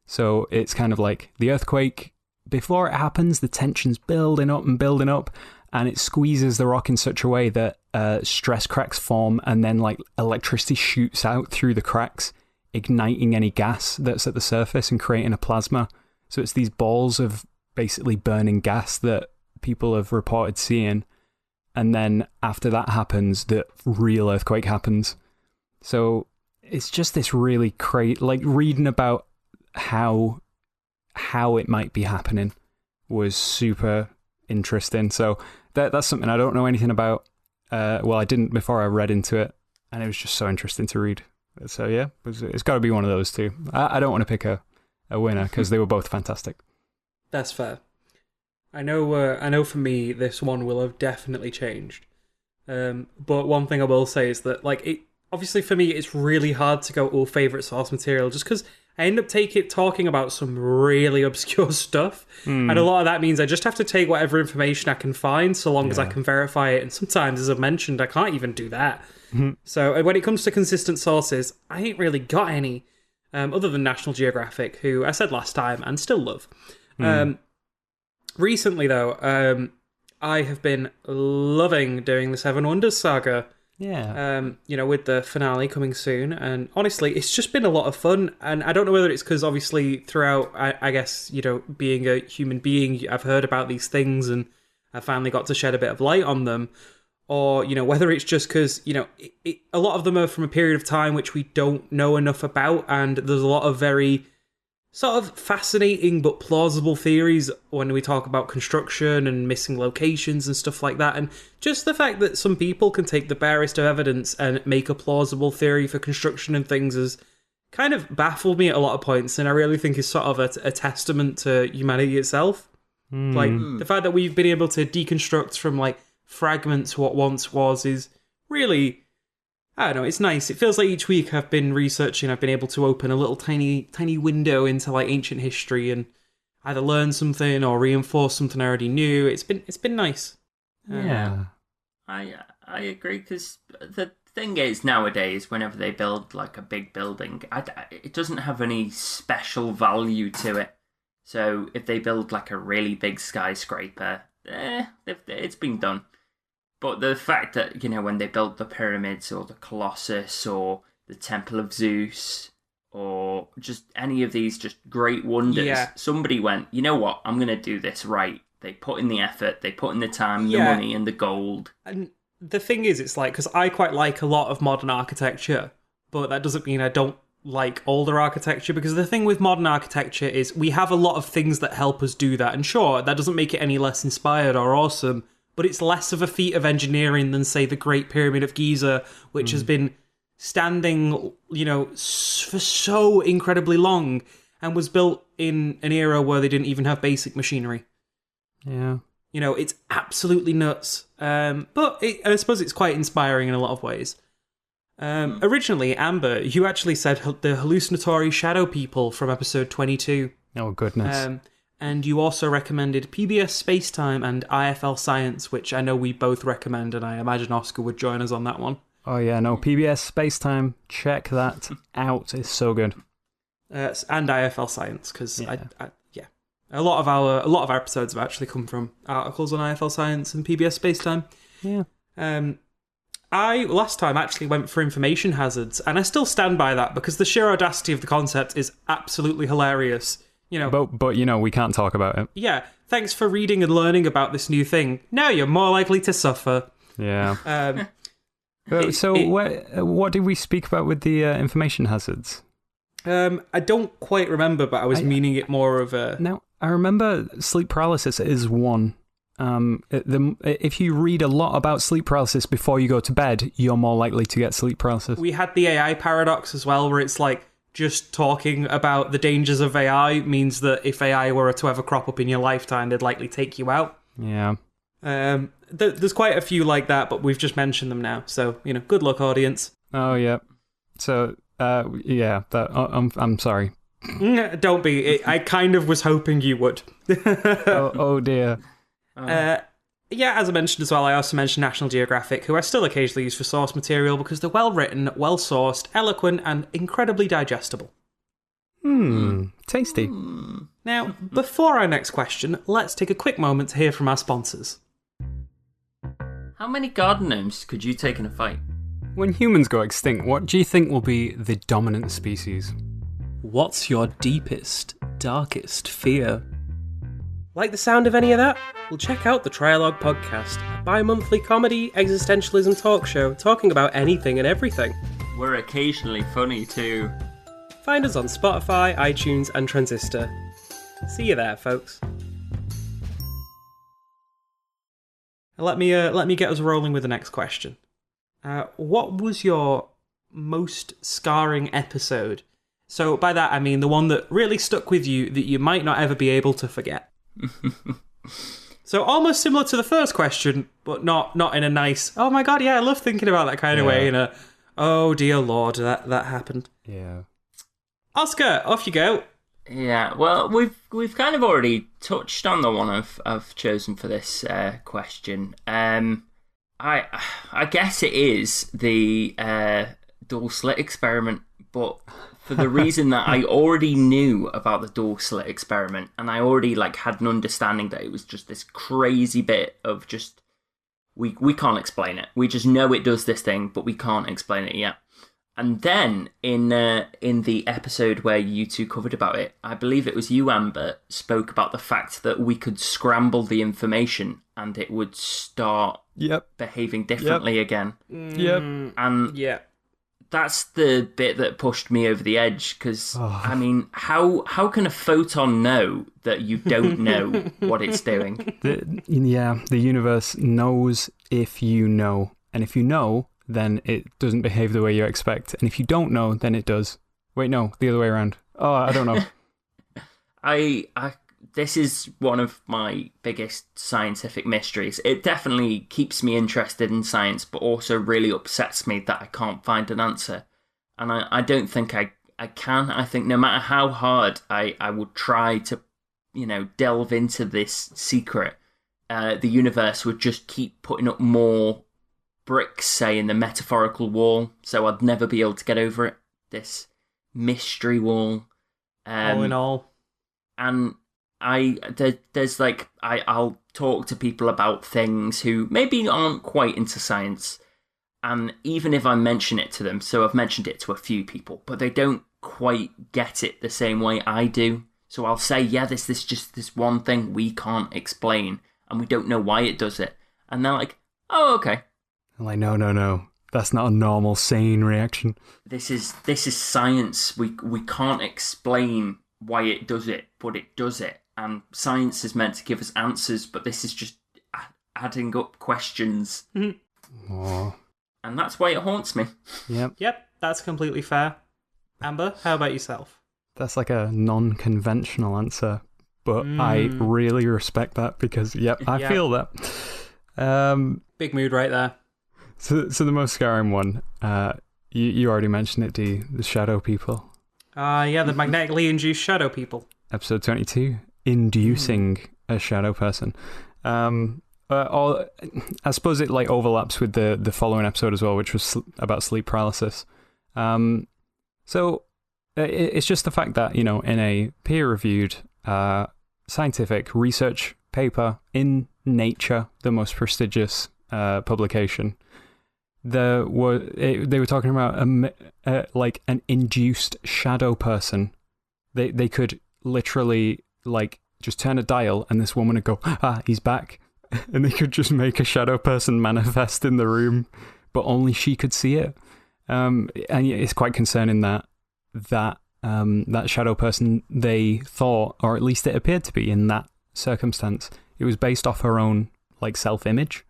So it's kind of like the earthquake, before it happens, the tension's building up, and it squeezes the rock in such a way that stress cracks form, and then, like, electricity shoots out through the cracks, igniting any gas that's at the surface and creating a plasma. So it's these balls of basically burning gas that people have reported seeing. And then after that happens, the real earthquake happens. So it's just this really crazy, like, reading about how it might be happening was super interesting. So that's something I don't know anything about. I didn't before I read into it, and it was just so interesting to read. So yeah, it's got to be one of those two. I don't want to pick a winner because they were both fantastic. That's fair. I know for me, this one will have definitely changed. But one thing I will say is that, like, it obviously for me, it's really hard to go favourite source material, just because I end up talking about some really obscure stuff. And a lot of that means I just have to take whatever information I can find, so long as I can verify it. And sometimes, as I've mentioned, I can't even do that. So when it comes to consistent sources, I ain't really got any, other than National Geographic, who I said last time and still love. Recently, though, I have been loving doing the Seven Wonders saga. Yeah. With the finale coming soon. And honestly, it's just been a lot of fun. And I don't know whether it's because, obviously, throughout, I guess, being a human being, I've heard about these things and I finally got to shed a bit of light on them. Or, whether it's just because, a lot of them are from a period of time which we don't know enough about. And there's a lot of very sort of fascinating but plausible theories when we talk about construction and missing locations and stuff like that. And just the fact that some people can take the barest of evidence and make a plausible theory for construction and things has kind of baffled me at a lot of points, and I really think is sort of a testament to humanity itself. Like, the fact that we've been able to deconstruct from, like, fragments what once was is really, I don't know, it's nice. It feels like each week I've been researching, I've been able to open a little tiny window into, like, ancient history and either learn something or reinforce something I already knew. It's been nice. Yeah. I agree, because the thing is, nowadays, whenever they build like a big building, it doesn't have any special value to it. So if they build like a really big skyscraper, it's been done. But the fact that, when they built the pyramids or the Colossus or the Temple of Zeus or just any of these just great wonders, somebody went, you know what, I'm going to do this right. They put in the effort, they put in the time, the money and the gold. And the thing is, it's like, because I quite like a lot of modern architecture, but that doesn't mean I don't like older architecture, because the thing with modern architecture is we have a lot of things that help us do that. And sure, that doesn't make it any less inspired or awesome, but it's less of a feat of engineering than, say, the Great Pyramid of Giza, which has been standing, for so incredibly long and was built in an era where they didn't even have basic machinery. Yeah. It's absolutely nuts. But I suppose it's quite inspiring in a lot of ways. Originally, Amber, you actually said the hallucinatory shadow people from episode 22. Oh, goodness. And you also recommended PBS Spacetime and IFL Science, which I know we both recommend, and I imagine Oscar would join us on that one. Oh, yeah, no, PBS Spacetime, check that out. It's so good. And IFL Science, because a lot of our episodes have actually come from articles on IFL Science and PBS Spacetime. Yeah. I last time actually went for information hazards, and I still stand by that because the sheer audacity of the concept is absolutely hilarious. But we can't talk about it. Yeah, thanks for reading and learning about this new thing. Now you're more likely to suffer. Yeah. What did we speak about with the information hazards? I don't quite remember, but I was meaning it more of a... Now, I remember sleep paralysis is one. If you read a lot about sleep paralysis before you go to bed, you're more likely to get sleep paralysis. We had the AI paradox as well, where it's like, just talking about the dangers of AI means that if AI were to ever crop up in your lifetime, they'd likely take you out. Yeah. There's quite a few like that, but we've just mentioned them now. So, good luck, audience. Oh, yeah. So, I'm sorry. Don't be. I kind of was hoping you would. oh, dear. As I mentioned as well, I also mentioned National Geographic, who I still occasionally use for source material because they're well-written, well-sourced, eloquent, and incredibly digestible. Tasty. Now, before our next question, let's take a quick moment to hear from our sponsors. How many garden gnomes could you take in a fight? When humans go extinct, what do you think will be the dominant species? What's your deepest, darkest fear? Like the sound of any of that? Well, check out the Trialogue Podcast, a bi-monthly comedy, existentialism talk show talking about anything and everything. We're occasionally funny too. Find us on Spotify, iTunes, and Transistor. See you there, folks. Let me get us rolling with the next question. What was your most scarring episode? So by that I mean the one that really stuck with you that you might not ever be able to forget. So almost similar to the first question, but not in a nice, oh my god, yeah, I love thinking about that kind of way, in a, oh dear lord, that happened. Yeah. Oscar, off you go. Yeah, well, we've kind of already touched on the one I've chosen for this question. I guess it is the dual slit experiment, but for the reason that I already knew about the dual slit experiment, and I already had an understanding that it was just this crazy bit of just we can't explain it. We just know it does this thing, but we can't explain it yet. And then in the episode where you two covered about it, I believe it was you, Amber, spoke about the fact that we could scramble the information and it would start behaving differently again. And that's the bit that pushed me over the edge, because, I mean, how can a photon know that you don't know what it's doing? The universe knows if you know. And if you know, then it doesn't behave the way you expect. And if you don't know, then it does. Wait, no, the other way around. Oh, I don't know. This is one of my biggest scientific mysteries. It definitely keeps me interested in science, but also really upsets me that I can't find an answer. And I don't think I can. I think no matter how hard I would try to, delve into this secret, the universe would just keep putting up more bricks, say, in the metaphorical wall, so I'd never be able to get over it. This mystery wall. All in all. And I'll talk to people about things who maybe aren't quite into science, and even if I mention it to them, so I've mentioned it to a few people, but they don't quite get it the same way I do. So I'll say, yeah, this just this one thing we can't explain, and we don't know why it does it. And they're like, oh, okay. I'm like, no. That's not a normal, sane reaction. This is science. We can't explain why it does it, but it does it. And science is meant to give us answers, but this is just adding up questions. Oh. And that's why it haunts me. Yep, that's completely fair. Amber, how about yourself? That's like a non-conventional answer, but I really respect that because, I feel that. Big mood right there. So the most scaring one, you already mentioned it, Dee, the shadow people. The magnetically induced shadow people. Episode 22, inducing a shadow person. I suppose it like overlaps with the following episode as well, which was about sleep paralysis. So it's just the fact that, in a peer-reviewed scientific research paper in Nature, the most prestigious publication, they were talking about like an induced shadow person. They could literally like just turn a dial and this woman would go, he's back. And they could just make a shadow person manifest in the room, but only she could see it. And it's quite concerning that shadow person, they thought, or at least it appeared to be in that circumstance, it was based off her own like self-image.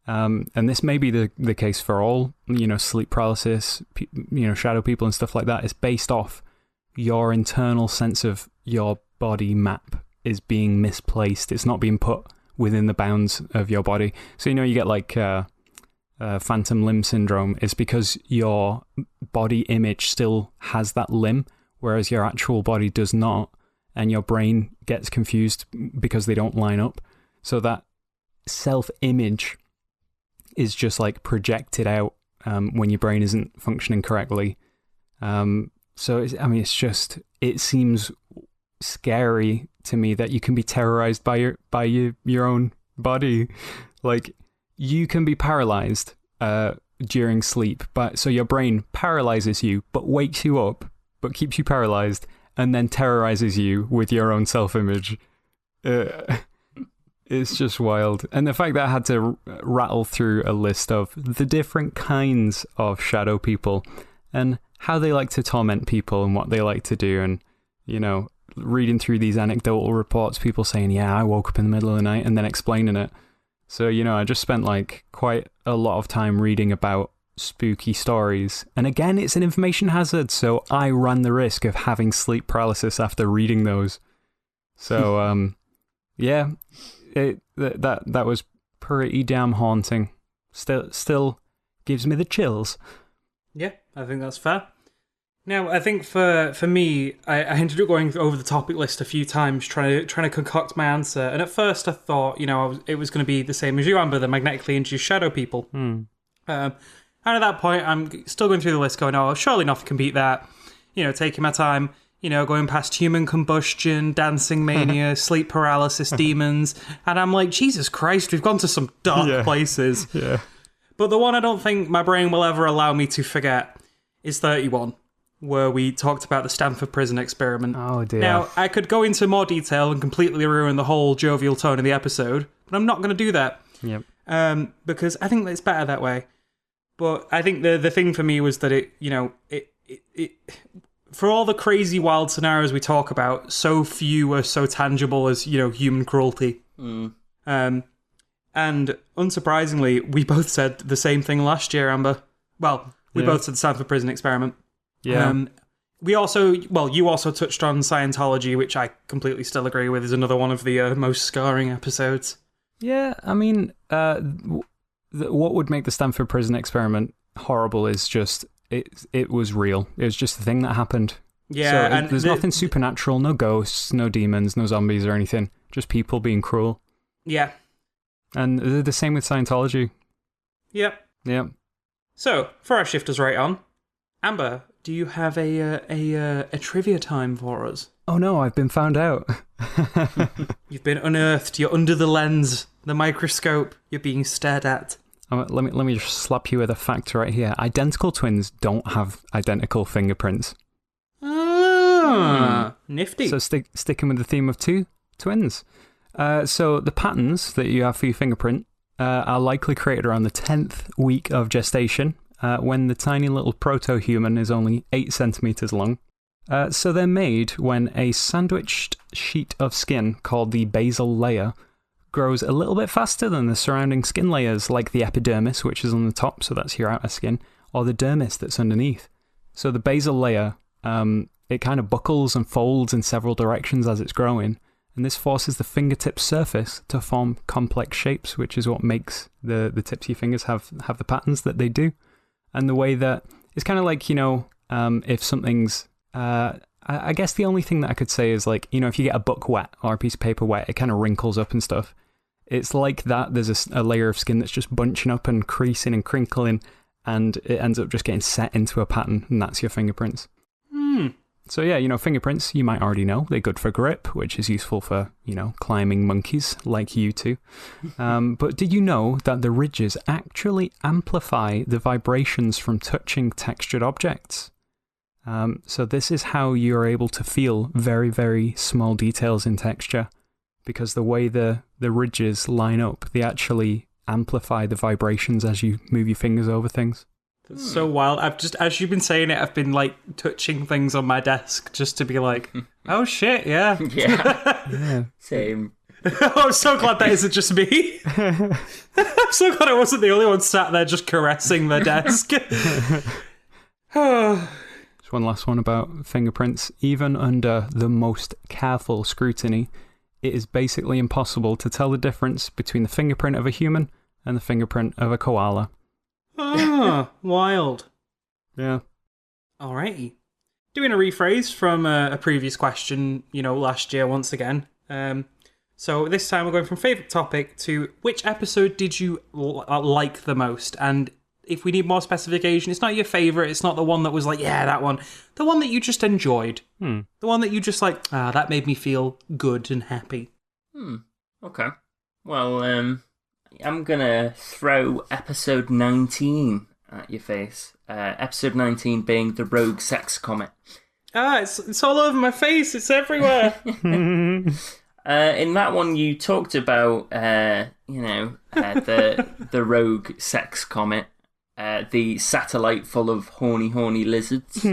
And this may be the case for all, sleep paralysis, shadow people and stuff like that. It's based off your internal sense of your body map is being misplaced. It's not being put within the bounds of your body. So, you get like phantom limb syndrome. It's because your body image still has that limb, whereas your actual body does not, and your brain gets confused because they don't line up. So that self-image is just like projected out when your brain isn't functioning correctly. It seems scary to me that you can be terrorized by your own body. Like, you can be paralyzed during sleep, so your brain paralyzes you but wakes you up but keeps you paralyzed and then terrorizes you with your own self-image. It's just wild. And the fact that I had to rattle through a list of the different kinds of shadow people and how they like to torment people and what they like to do, and reading through these anecdotal reports, people saying, I woke up in the middle of the night, and then explaining it. So, I just spent like quite a lot of time reading about spooky stories. And again, it's an information hazard, so I ran the risk of having sleep paralysis after reading those. So, that was pretty damn haunting. Still gives me the chills. Yeah, I think that's fair. Now, I think for me, I ended up going over the topic list a few times, trying to concoct my answer. And at first, I thought, it was going to be the same as you, Amber, the magnetically induced shadow people. And at that point, I'm still going through the list, going, "Oh, surely nothing can beat that." Taking my time. Going past human combustion, dancing mania, sleep paralysis, demons, and I'm like, Jesus Christ, we've gone to some dark places. Yeah. But the one I don't think my brain will ever allow me to forget is 31. Where we talked about the Stanford prison experiment. Oh, dear. Now, I could go into more detail and completely ruin the whole jovial tone of the episode, but I'm not going to do that. Yep. Because I think that it's better that way. But I think the thing for me was that it for all the crazy wild scenarios we talk about, so few are so tangible as, human cruelty. And unsurprisingly, we both said the same thing last year, Amber. Well, we both said the Stanford prison experiment. Yeah. You also touched on Scientology, which I completely still agree with is another one of the most scarring episodes. Yeah, I mean, what would make the Stanford prison experiment horrible is just it was real. It was just the thing that happened. Yeah, so and there's nothing supernatural, no ghosts, no demons, no zombies or anything. Just people being cruel. Yeah. And the same with Scientology. Yep. Yeah. So, for our shifters right on, Amber, do you have a trivia time for us? Oh no, I've been found out. You've been unearthed. You're under the lens, the microscope. You're being stared at. Let me just slap you with a fact right here. Identical twins don't have identical fingerprints. Ah, nifty. So sticking with the theme of two twins. So the patterns that you have for your fingerprint are likely created around the 10th week of gestation, when the tiny little proto-human is only 8 centimeters long. So they're made when a sandwiched sheet of skin called the basal layer grows a little bit faster than the surrounding skin layers, like the epidermis, which is on the top, so that's your outer skin, or the dermis that's underneath. So the basal layer, it kind of buckles and folds in several directions as it's growing, and this forces the fingertip surface to form complex shapes, which is what makes the tips of your fingers have the patterns that they do. And the way that it's kind of like, if something's I guess the only thing that I could say is like, if you get a book wet or a piece of paper wet, it kind of wrinkles up and stuff. It's like that. There's a layer of skin that's just bunching up and creasing and crinkling, and it ends up just getting set into a pattern, and that's your fingerprints. So yeah, fingerprints, you might already know, they're good for grip, which is useful for, climbing monkeys like you two. But did you know that the ridges actually amplify the vibrations from touching textured objects? So this is how you're able to feel very, very small details in texture, because the way the ridges line up, they actually amplify the vibrations as you move your fingers over things. That's so wild. As you've been saying it, I've been like touching things on my desk just to be like, oh shit, yeah. Yeah. Same. I'm so glad that isn't just me. I'm so glad I wasn't the only one sat there just caressing the desk. Just one last one about fingerprints. Even under the most careful scrutiny, it is basically impossible to tell the difference between the fingerprint of a human and the fingerprint of a koala. Wild. Yeah. Alrighty. Doing a rephrase from a previous question, last year once again. So this time we're going from favourite topic to which episode did you like the most? And if we need more specification, it's not your favourite, it's not the one that was like, yeah, that one. The one that you just enjoyed. The one that you just like, that made me feel good and happy. Okay. Well, I'm going to throw episode 19 at your face. Episode 19 being the rogue sex comet. It's all over my face. It's everywhere. In that one, you talked about, the rogue sex comet, the satellite full of horny lizards.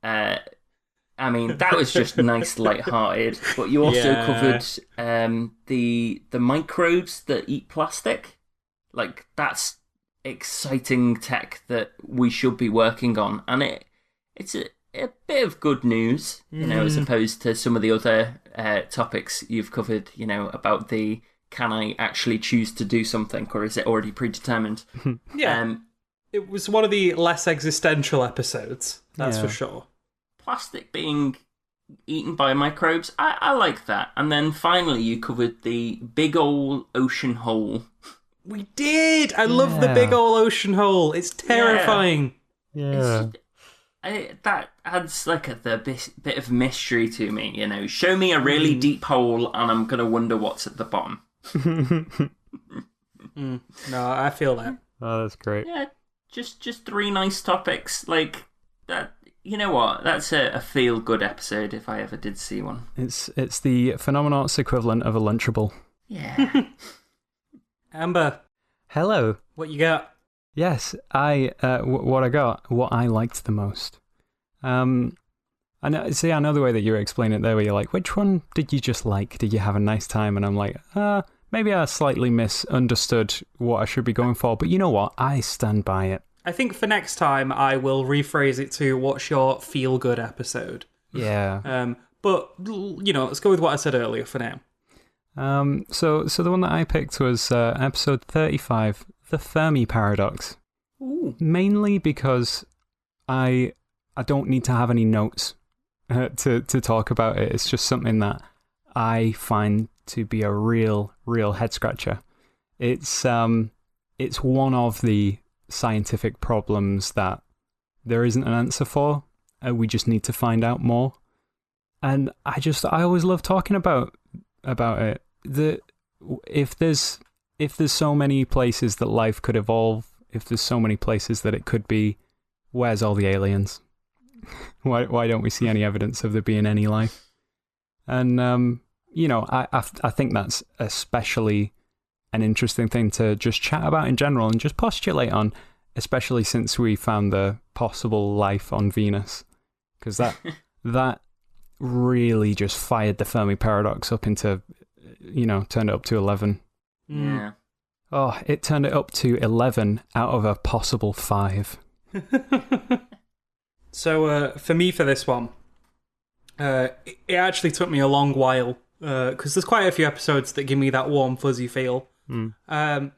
That was just nice, light-hearted. But you also covered the microbes that eat plastic. Like, that's exciting tech that we should be working on, and it's a bit of good news, as opposed to some of the other topics you've covered. About the can I actually choose to do something, or is it already predetermined? It was one of the less existential episodes. That's for sure. Plastic being eaten by microbes, I like that. And then finally you covered the big ol' ocean hole. We did! I love the big ol' ocean hole. It's terrifying. Yeah. That adds like a bit of mystery to me, Show me a really deep hole and I'm going to wonder what's at the bottom. No, I feel that. Oh, that's great. Yeah, just 3 nice topics. Like, that. You know what? That's a feel-good episode if I ever did see one. It's the Phenomenauts equivalent of a Lunchable. Yeah. Amber. Hello. What you got? Yes, what I got, what I liked the most. I know the way that you were explaining it there, where you're like, which one did you just like? Did you have a nice time? And I'm like, maybe I slightly misunderstood what I should be going for, but you know what? I stand by it. I think for next time, I will rephrase it to what's your feel-good episode. Yeah. But, let's go with what I said earlier for now. So the one that I picked was episode 35, The Fermi Paradox. Ooh. Mainly because I don't need to have any notes to talk about it. It's just something that I find to be a real head-scratcher. It's one of the scientific problems that there isn't an answer for. We just need to find out more. And I always love talking about it. If there's so many places that life could evolve, if there's so many places that it could be, where's all the aliens? Why don't we see any evidence of there being any life? And I think that's especially an interesting thing to just chat about in general and just postulate on, especially since we found the possible life on Venus, because that really just fired the Fermi paradox up into, turned it up to 11. Yeah. Oh, it turned it up to 11 out of a possible 5. So for me, for this one, it actually took me a long while, because there's quite a few episodes that give me that warm, fuzzy feel. I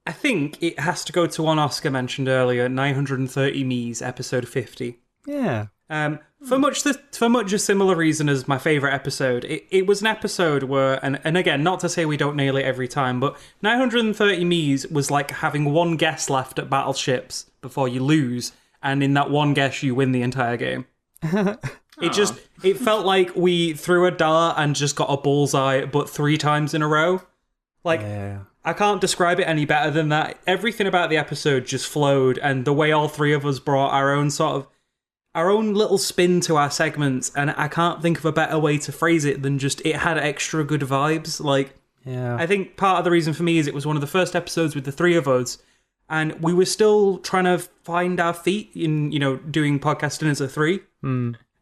think it has to go to one Oscar mentioned earlier, 930 Me's, episode 50. Yeah. For much a similar reason as my favourite episode, it was an episode where, and again, not to say we don't nail it every time, but 930 Me's was like having one guess left at battleships before you lose, and in that one guess you win the entire game. It felt like we threw a dart and just got a bullseye, but 3 times in a row. Like, yeah. I can't describe it any better than that. Everything about the episode just flowed, and the way all 3 of us brought our own little spin to our segments, and I can't think of a better way to phrase it than just it had extra good vibes. Like, yeah. I think part of the reason for me is it was one of the first episodes with the 3 of us, and we were still trying to find our feet in, doing podcasting as a 3.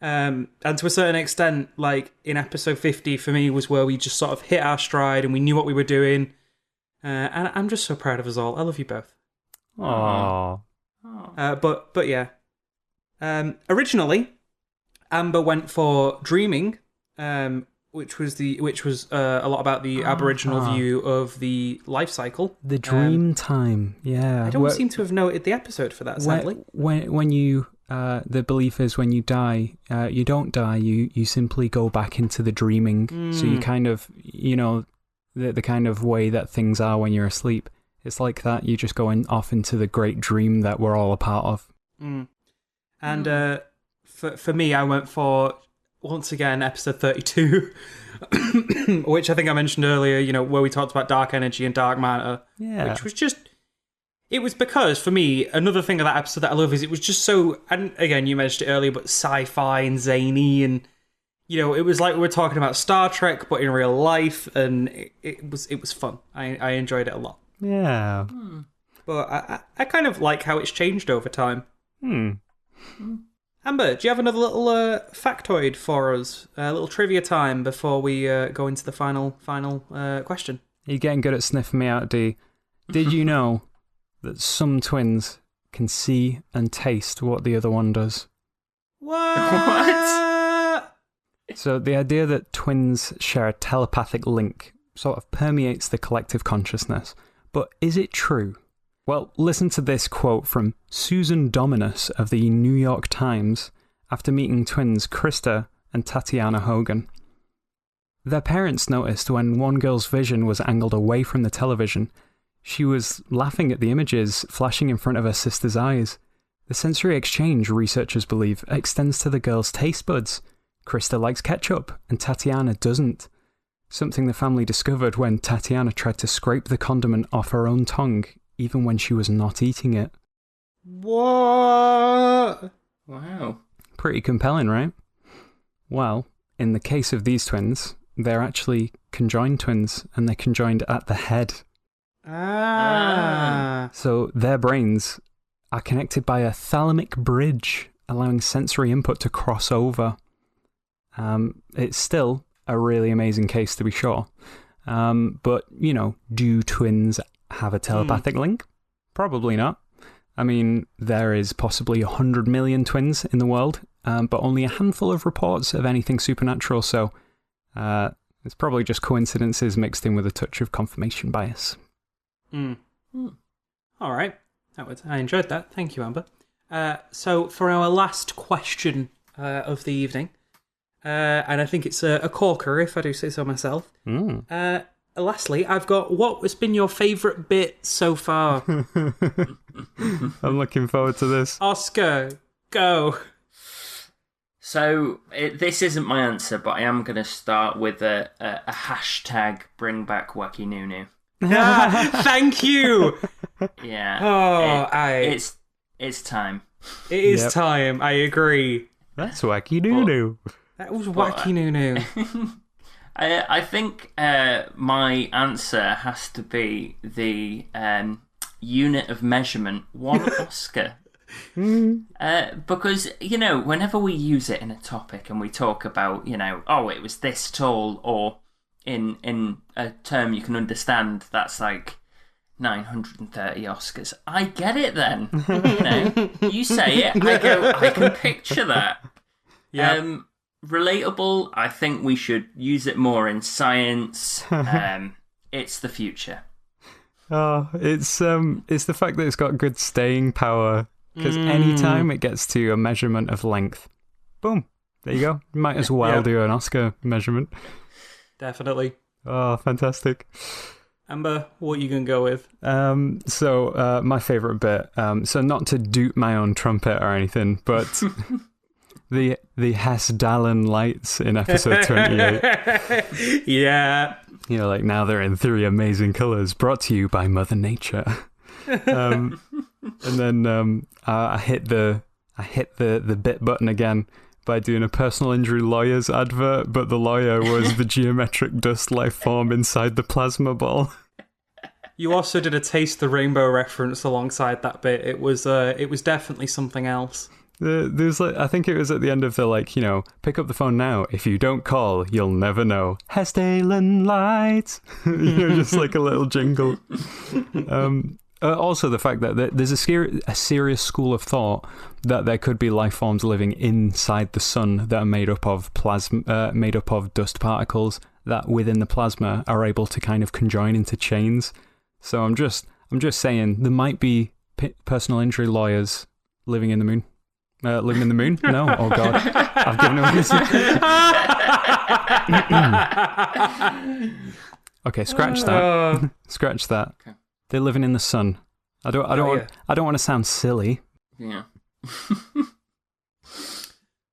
And to a certain extent, like in episode 50 for me was where we just sort of hit our stride and we knew what we were doing. And I'm just so proud of us all. I love you both. Aww. But yeah. Originally, Amber went for Dreaming, which was a lot about the Aboriginal view of the life cycle. The dream time, yeah. I don't seem to have noted the episode for that, sadly. When you, the belief is when you die, you don't die, you simply go back into the dreaming. So you kind of, the kind of way that things are when you're asleep. It's like that, you just go off into the great dream that we're all a part of. And for me, I went for, once again, episode 32, which I think I mentioned earlier, where we talked about dark energy and dark matter, which was just, it was because, for me, another thing of that episode that I love is it was just so, and again, you mentioned it earlier, but sci-fi and zany, and, it was like we were talking about Star Trek, but in real life, and it was fun. I enjoyed it a lot. Yeah. But I kind of like how it's changed over time. Amber, do you have another little factoid for us? A little trivia time before we go into the final question. You're getting good at sniffing me out, D. Did you know that some twins can see and taste what the other one does? What? So the idea that twins share a telepathic link sort of permeates the collective consciousness. But is it true? Well, listen to this quote from Susan Dominus of the New York Times after meeting twins Krista and Tatiana Hogan. Their parents noticed when one girl's vision was angled away from the television, she was laughing at the images flashing in front of her sister's eyes. The sensory exchange, researchers believe, extends to the girl's taste buds. Krista likes ketchup and Tatiana doesn't. Something the family discovered when Tatiana tried to scrape the condiment off her own tongue, even when she was not eating it. What? Wow. Pretty compelling, right? Well, in the case of these twins, they're actually conjoined twins, and they're conjoined at the head. So their brains are connected by a thalamic bridge, allowing sensory input to cross over. It's still a really amazing case, to be sure. But, do twins have a telepathic link? Probably not. I mean, there is possibly 100 million twins in the world, but only a handful of reports of anything supernatural, so it's probably just coincidences mixed in with a touch of confirmation bias. All right. I enjoyed that. Thank you, Amber. So for our last question of the evening, and I think it's a corker, if I do say so myself, lastly, I've got what has been your favourite bit so far? I'm looking forward to this. Oscar, go. So, this isn't my answer, but I am going to start with a hashtag bring back Wacky Nunu. Thank you. Yeah. It's time. It is time, I agree. That's Wacky Nunu. That was Wacky Nunu. I think my answer has to be the unit of measurement, 1 Oscar. Because, whenever we use it in a topic and we talk about, it was this tall, or in a term you can understand, that's like 930 Oscars. I get it then. You say it, I go, I can picture that. Yeah. Relatable, I think we should use it more in science. It's the future. Oh, it's the fact that it's got good staying power. Because anytime it gets to a measurement of length, boom, there you go. You might as well do an Oscar measurement. Definitely. Oh, fantastic. Amber, what are you going to go with? So my favourite bit, so not to doot my own trumpet or anything, but the Hesdalen lights in episode 28. Yeah. Like now they're in 3 amazing colours, brought to you by Mother Nature. And then I hit the bit button again by doing a personal injury lawyer's advert, but the lawyer was the geometric dust life form inside the plasma ball. You also did a Taste the Rainbow reference alongside that bit. It was definitely something else. There's I think it was at the end of the pick up the phone now. If you don't call, you'll never know. Hesdalen lights. Just like a little jingle. Also, the fact that there's a serious school of thought that there could be life forms living inside the sun that are made up of made up of dust particles that within the plasma are able to kind of conjoin into chains. So I'm just saying there might be personal injury lawyers living in the moon. Living in the moon? No? Oh God, I've given away this. Okay, scratch that. Scratch that. Okay. They're living in the sun. I don't want to sound silly. Yeah.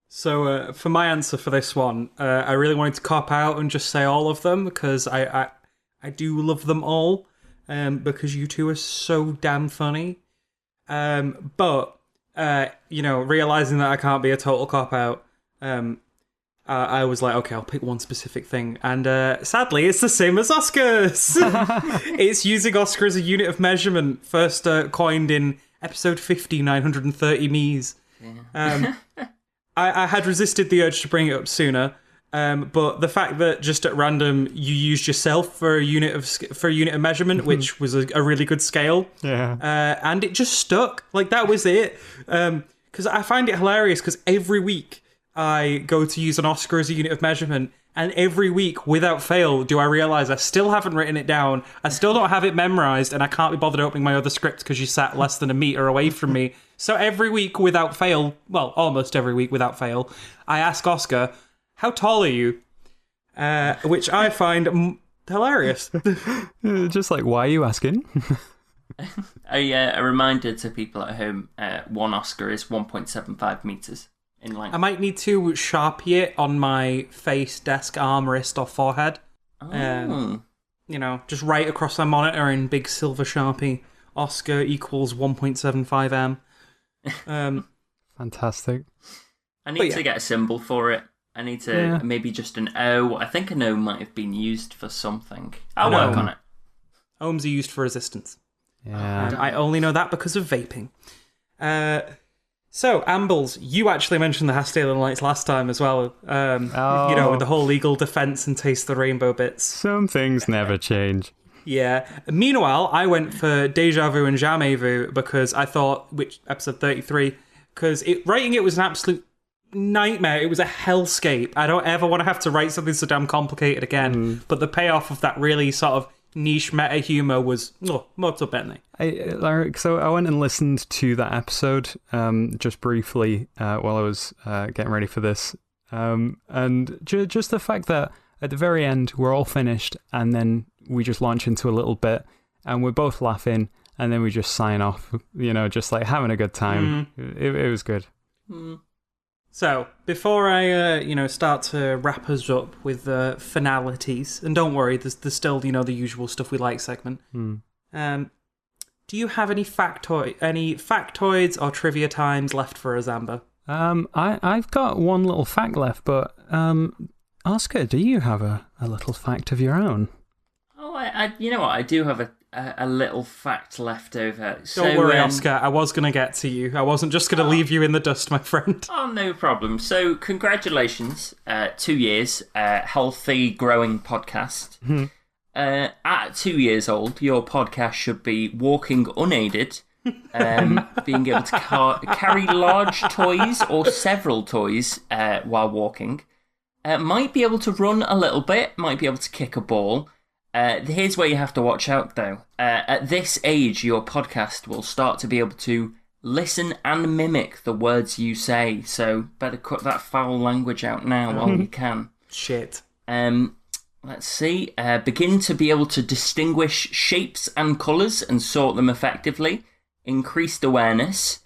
So for my answer for this one, I really wanted to cop out and just say all of them because I do love them all. Because you two are so damn funny. But realizing that I can't be a total cop out, I was like, okay, I'll pick one specific thing. And sadly, it's the same as Oscars. It's using Oscar as a unit of measurement, first coined in episode 50, 930 Mies. Yeah. I had resisted the urge to bring it up sooner, but the fact that just at random you used yourself for a unit of measurement, which was a really good scale, and it just stuck. Like, that was it. Because I find it hilarious because every week I go to use an Oscar as a unit of measurement, and every week, without fail, do I realise I still haven't written it down, I still don't have it memorised, and I can't be bothered opening my other script because you sat less than a metre away from me. So every week, without fail, well, almost every week without fail, I ask Oscar, how tall are you? Which I find hilarious. Just like, why are you asking? A reminder to people at home, 1 Oscar is 1.75 metres. In length. I might need to Sharpie it on my face, desk, arm, wrist, or forehead. Just right across my monitor in big silver Sharpie. Oscar equals 1.75 m. Fantastic. I need to get a symbol for it. I need to maybe just an O. I think an O might have been used for something. I'll work on it. Ohms are used for resistance. Yeah. I only know that because of vaping. So, Ambles, you actually mentioned the Hesdalen lights last time as well. With the whole legal defence and Taste the Rainbow bits. Some things never change. Yeah. Meanwhile, I went for Deja Vu and Jamais Vu because I thought, episode 33, because writing it was an absolute nightmare. It was a hellscape. I don't ever want to have to write something so damn complicated again. But the payoff of that really sort of niche meta humour was molto bene. So I went and listened to that episode just briefly while I was getting ready for this, and just the fact that at the very end we're all finished and then we just launch into a little bit, and we're both laughing, and then we just sign off. Just like having a good time. It was good. So, before I, start to wrap us up with the finalities, and don't worry, there's still, the usual stuff we like segment. Do you have any factoids or trivia times left for us, Amber? I've got one little fact left, but Oscar, do you have a little fact of your own? Oh, you know what? I do have a little fact left over. Don't worry, Oscar. I was going to get to you. I wasn't just going to leave you in the dust, my friend. Oh, no problem. So, congratulations. 2 years. Healthy, growing podcast. At 2 years old, your podcast should be walking unaided, being able to carry large toys or several toys while walking. Might be able to run a little bit, might be able to kick a ball. Here's where you have to watch out, though. At this age, your podcast will start to be able to listen and mimic the words you say, so better cut that foul language out now while you can. Shit. Let's see. Begin to be able to distinguish shapes and colours and sort them effectively. Increased awareness.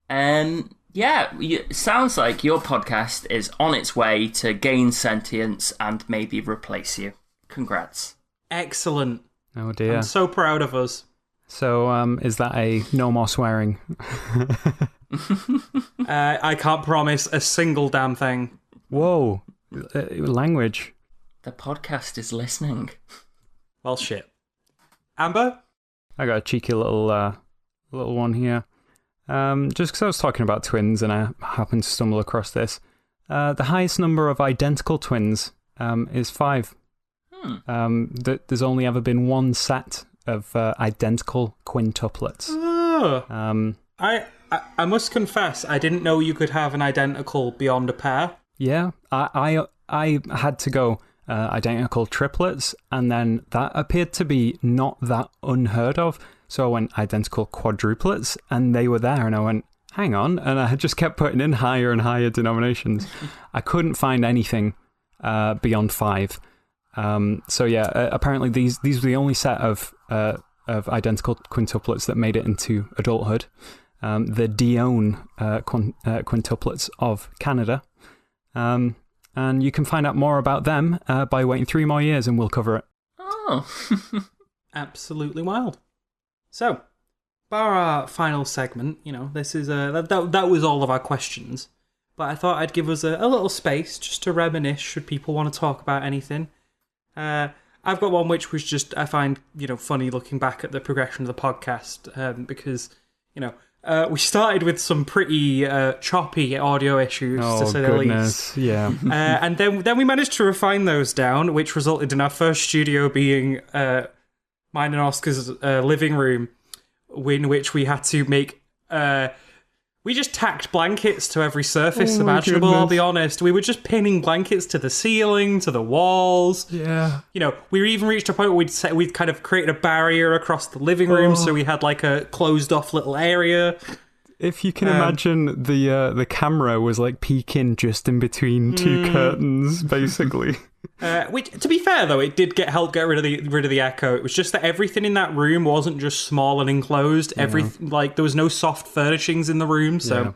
It sounds like your podcast is on its way to gain sentience and maybe replace you. Congrats. Excellent. Oh dear. I'm so proud of us. So, is that a no more swearing? I can't promise a single damn thing. Whoa. Language. The podcast is listening. Well, shit. Amber? I got a cheeky little one here. Just because I was talking about twins and I happened to stumble across this. The highest number of identical twins is 5. There's only ever been one set of identical quintuplets. Oh. I must confess, I didn't know you could have an identical beyond a pair. Yeah, I had to go identical triplets, and then that appeared to be not that unheard of. So I went identical quadruplets, and they were there, and I went, hang on, and I had just kept putting in higher and higher denominations. I couldn't find anything beyond 5. So yeah, apparently these were the only set of identical quintuplets that made it into adulthood. The Dione quintuplets of Canada. And you can find out more about them by waiting 3 more years, and we'll cover it. Oh. Absolutely wild. So, bar our final segment, this is that was all of our questions. But I thought I'd give us a little space just to reminisce should people want to talk about anything. I've got one which was just, I find, funny looking back at the progression of the podcast, because, we started with some pretty choppy audio issues, to say the least. Yeah. And then we managed to refine those down, which resulted in our first studio being mine and Oscar's living room, in which we had to make... we just tacked blankets to every surface imaginable, I'll be honest. We were just pinning blankets to the ceiling, to the walls. Yeah. We even reached a point where we'd kind of created a barrier across the living room, so we had like a closed-off little area. If you can imagine, the camera was like peeking just in between 2 curtains, basically. Which, to be fair though, it did help get rid of the echo. It was just that everything in that room wasn't just small and enclosed. There was no soft furnishings in the room, so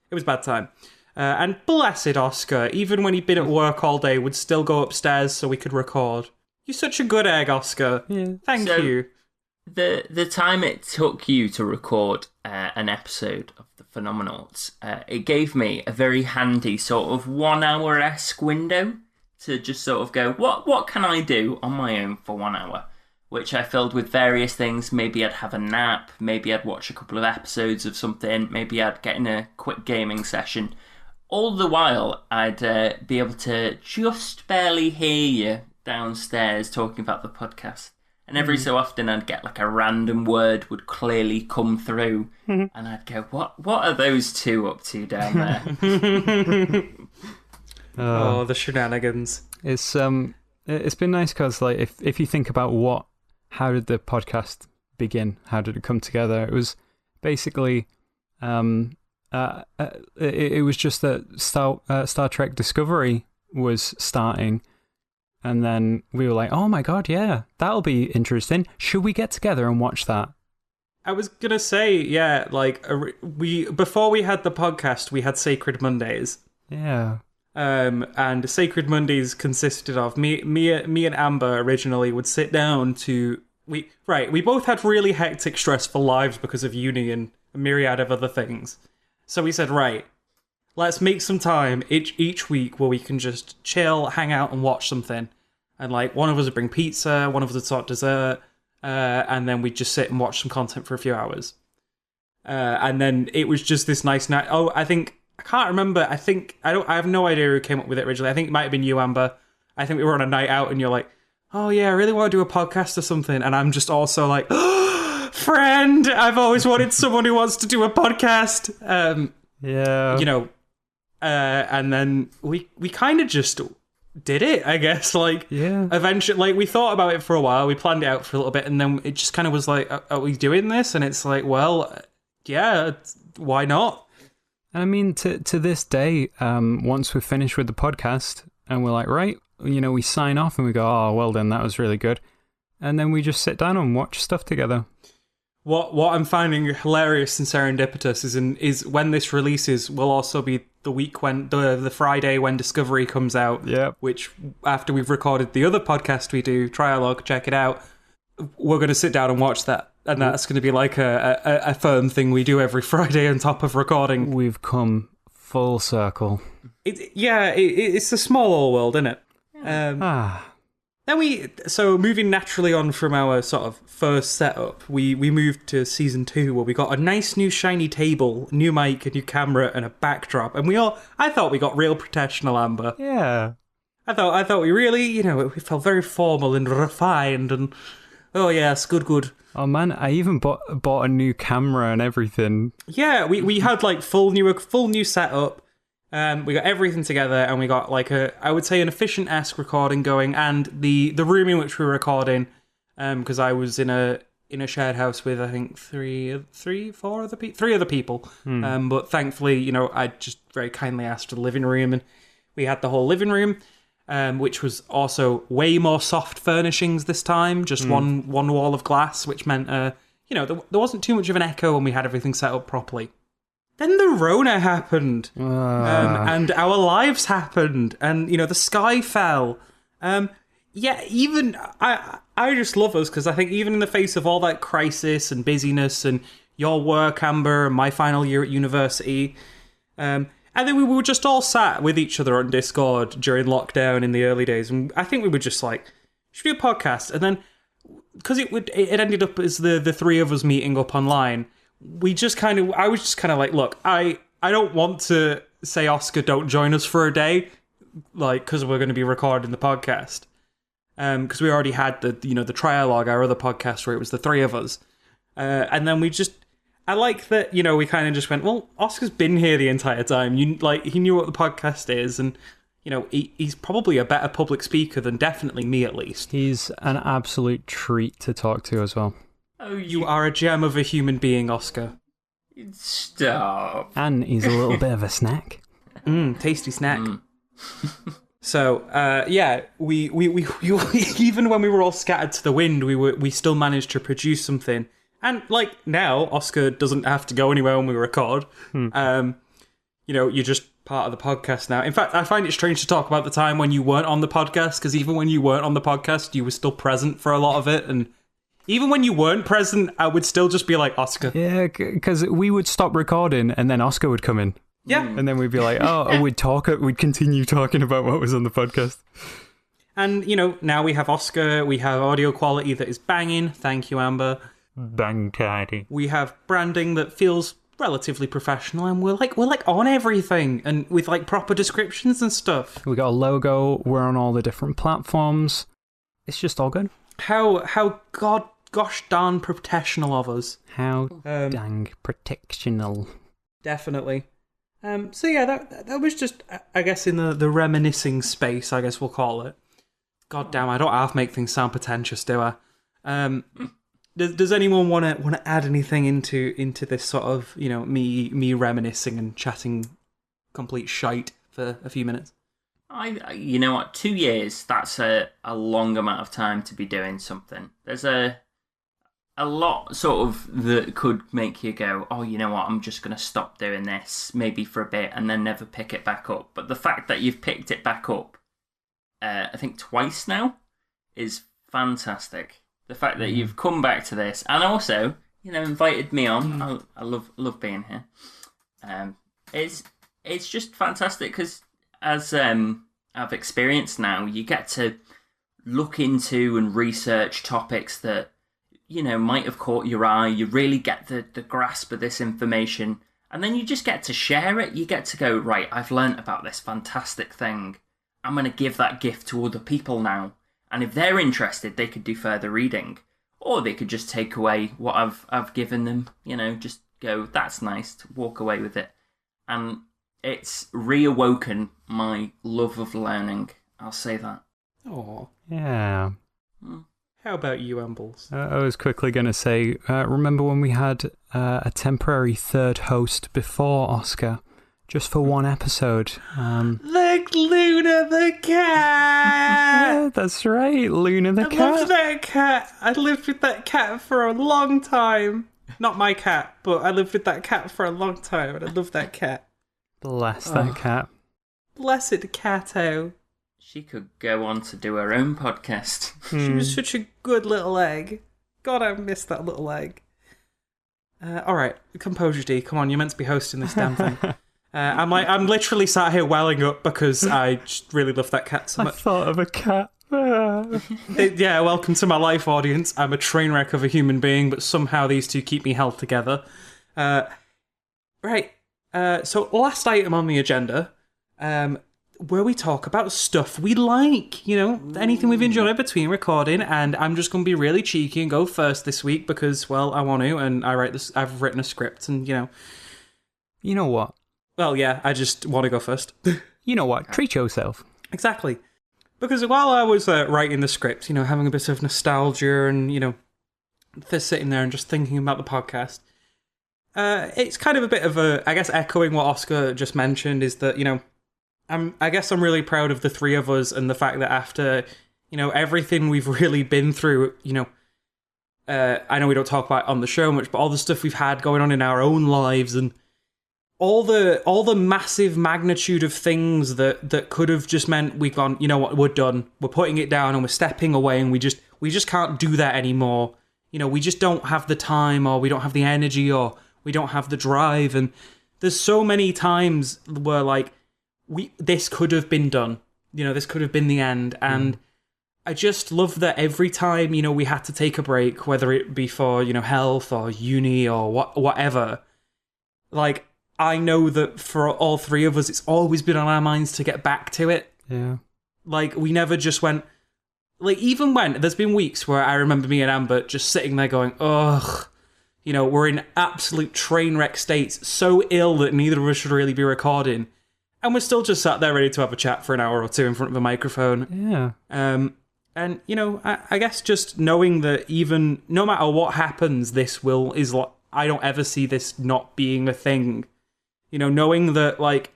it was a bad time. And blessed Oscar, even when he'd been at work all day, would still go upstairs so we could record. You're such a good egg, Oscar. Yeah. Thank you. The time it took you to record an episode of the Phenomenauts, it gave me a very handy sort of 1 hour-esque window to just sort of go, what can I do on my own for 1 hour? Which I filled with various things. Maybe I'd have a nap, maybe I'd watch a couple of episodes of something, maybe I'd get in a quick gaming session. All the while, I'd be able to just barely hear you downstairs talking about the podcast. And every so often I'd get like a random word would clearly come through, and I'd go, what are those two up to down there? Oh, the shenanigans. It's been nice because like if you think about how did the podcast begin? How did it come together? It was basically it was just that Star Trek Discovery was starting, And then we were like, oh my God, yeah, that'll be interesting. Should we get together and watch that? I was gonna say, yeah, like before we had the podcast, we had Sacred Mondays. Yeah. And Sacred Mondays consisted of me and Amber originally would sit down to we both had really hectic, stressful lives because of uni and a myriad of other things. So we said, right, let's make some time each week where we can just chill, hang out, and watch something. And like one of us would bring pizza, one of us would sort dessert, and then we'd just sit and watch some content for a few hours. And then it was just this nice night. Oh, I can't remember. I have no idea who came up with it originally. I think it might have been you, Amber. I think we were on a night out and you're like, oh yeah, I really want to do a podcast or something. And I'm just also like, friend, I've always wanted someone who wants to do a podcast. Yeah. You know, and then we kind of just did it, I guess. Like, yeah. Eventually, like, we thought about it for a while. We planned it out for a little bit. And then it just kind of was like, are we doing this? And it's like, well, yeah, why not? And I mean, to this day, once we're finished with the podcast and we're like, right, you know, we sign off and we go, oh, well then, that was really good. And then we just sit down and watch stuff together. What I'm finding hilarious and serendipitous is when this releases will also be the week when the Friday when Discovery comes out. Yeah. Which after we've recorded the other podcast we do, Trialogue, check it out. We're going to sit down and watch that. And that's going to be like a fun thing we do every Friday on top of recording. We've come full circle. It's a small old world, isn't it? Then so moving naturally on from our sort of first setup, we moved to season 2 where we got a nice new shiny table, new mic, a new camera, and a backdrop. And I thought we got real professional, Amber. Yeah. I thought we really, you know, it felt very formal and refined and, oh yes, good. Oh man, I even bought a new camera and everything. Yeah, we had like full new setup. We got everything together, and we got like I would say an efficient-esque recording going, and the room in which we were recording, because I was in a shared house with I think three other people. But thankfully, you know, I just very kindly asked for the living room, and we had the whole living room. Which was also way more soft furnishings this time, just one wall of glass, which meant, you know, there wasn't too much of an echo when we had everything set up properly. Then the Rona happened, and our lives happened, and, you know, the sky fell. Even, I just love us, because I think even in the face of all that crisis and busyness and your work, Amber, and my final year at university, and then we were just all sat with each other on Discord during lockdown in the early days. And I think we were just like, should we do a podcast? And then, because it ended up as the three of us meeting up online, I was just kind of like, look, I don't want to say, Oscar, don't join us for a day, like, because we're going to be recording the podcast. Because we already had the Trialogue, our other podcast, where it was the three of us. And then I like that, you know, we kind of just went, well, Oscar's been here the entire time. He knew what the podcast is, and, you know, he's probably a better public speaker than definitely me, at least. He's an absolute treat to talk to as well. Oh, you are a gem of a human being, Oscar. Stop. And he's a little bit of a snack. Tasty snack. So, we even when we were all scattered to the wind, we still managed to produce something. And, like, now, Oscar doesn't have to go anywhere when we record. You know, you're just part of the podcast now. In fact, I find it strange to talk about the time when you weren't on the podcast, because even when you weren't on the podcast, you were still present for a lot of it. And even when you weren't present, I would still just be like, Oscar. Yeah, because we would stop recording, and then Oscar would come in. Yeah. And then we'd be like, we'd continue talking about what was on the podcast. And, you know, now we have Oscar, we have audio quality that is banging. Thank you, Amber. Bang tidy. We have branding that feels relatively professional, and we're like on everything, and with like proper descriptions and stuff. We got a logo. We're on all the different platforms. It's just all good. How gosh darn professional of us. How dang protectional. Definitely. So yeah, that was just, I guess, in the reminiscing space, I guess we'll call it. God damn, I don't half make things sound pretentious, do I? Does anyone want to add anything into this sort of, you know, me reminiscing and chatting complete shite for a few minutes? You know what, 2 years, that's a long amount of time to be doing something. There's a lot sort of that could make you go, oh, you know what, I'm just going to stop doing this, maybe for a bit, and then never pick it back up. But the fact that you've picked it back up, I think twice now, is fantastic. The fact that you've come back to this, and also, invited me on. I love being here. It's just fantastic because, as I've experienced now, you get to look into and research topics that might have caught your eye. You really get the grasp of this information, and then you just get to share it. You get to go, right, I've learnt about this fantastic thing. I'm going to give that gift to other people now. And if they're interested, they could do further reading. Or they could just take away what I've given them, just go, that's nice, to walk away with it. And it's reawoken my love of learning. I'll say that. Oh, Yeah. how about you, Ambles? I was quickly going to say, remember when we had a temporary third host before Oscar, just for one episode? Like Luna the cat! Yeah, that's right, Luna the I cat. loved that cat. I lived with that cat for a long time. Not my cat, but I lived with that cat for a long time, and I love that cat. Bless that cat. Blessed catto. She could go on to do her own podcast. She was such a good little egg. God, I miss that little egg. Alright, composure D, come on, you're meant to be hosting this damn thing. I'm literally sat here welling up because I just really love that cat so I much. thought of a cat. Yeah, welcome to my life, audience. I'm a train wreck of a human being, but somehow these two keep me held together. Right, so last item on the agenda, where we talk about stuff we like, anything we've enjoyed between recording, and I'm just going to be really cheeky and go first this week because, well, I want to, and I've written a script, and, You know what? well, yeah, I just want to go first. You know what? Treat yourself. Exactly. Because while I was writing the script, having a bit of nostalgia and, just sitting there and just thinking about the podcast, it's kind of a bit of I guess, echoing what Oscar just mentioned is that, I guess I'm really proud of the three of us and the fact that after, everything we've really been through, I know we don't talk about it on the show much, but all the stuff we've had going on in our own lives and all the massive magnitude of things that could have just meant we've gone, you know what, we're done. We're putting it down and we're stepping away and we just can't do that anymore. We just don't have the time or we don't have the energy or we don't have the drive. And there's so many times where like, this could have been done. This could have been the end. And I just love that every time, we had to take a break, whether it be for, health or uni or whatever, like, I know that for all three of us, it's always been on our minds to get back to it. Yeah. Like, we never just went... Like, even when... There's been weeks where I remember me and Amber just sitting there going, ugh, we're in absolute train wreck states, so ill that neither of us should really be recording. And we're still just sat there ready to have a chat for an hour or two in front of a microphone. Yeah. And, I guess just knowing that even... No matter what happens, is like... I don't ever see this not being a thing. Knowing that, like,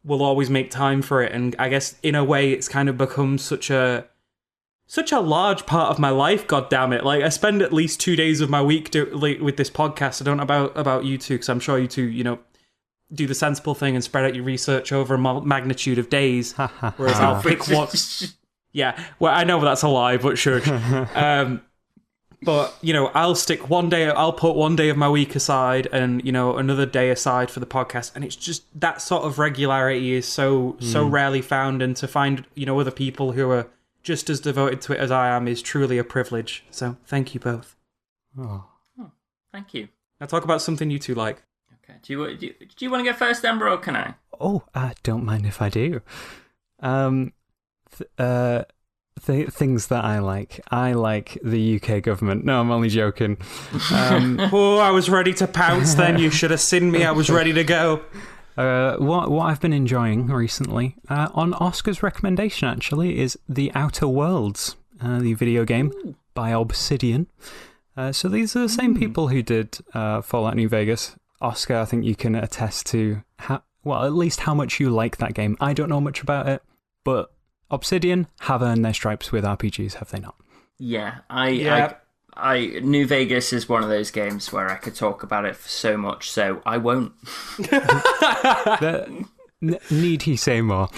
we'll always make time for it. And I guess, in a way, it's kind of become such a large part of my life, goddammit. Like, I spend at least 2 days of my week with this podcast. I don't know about you two, because I'm sure you two, do the sensible thing and spread out your research over a magnitude of days. Whereas I'll pick one... Yeah, well, I know that's a lie, but sure. But, I'll put 1 day of my week aside and, another day aside for the podcast. And it's just that sort of regularity is so rarely found. And to find, other people who are just as devoted to it as I am is truly a privilege. So thank you both. Oh. Thank you. Now talk about something you two like. Okay. Do you want to go first, Amber, or can I? Oh, I don't mind if I do. Things that I like. I like the UK government. No, I'm only joking. I was ready to pounce then. You should have seen me. I was ready to go. What I've been enjoying recently, on Oscar's recommendation actually, is The Outer Worlds, the video game by Obsidian. So these are the same people who did Fallout New Vegas. Oscar, I think you can attest to, at least how much you like that game. I don't know much about it. But Obsidian have earned their stripes with RPGs, have they not? Yeah, I New Vegas is one of those games where I could talk about it for so much, so I won't. Need he say more?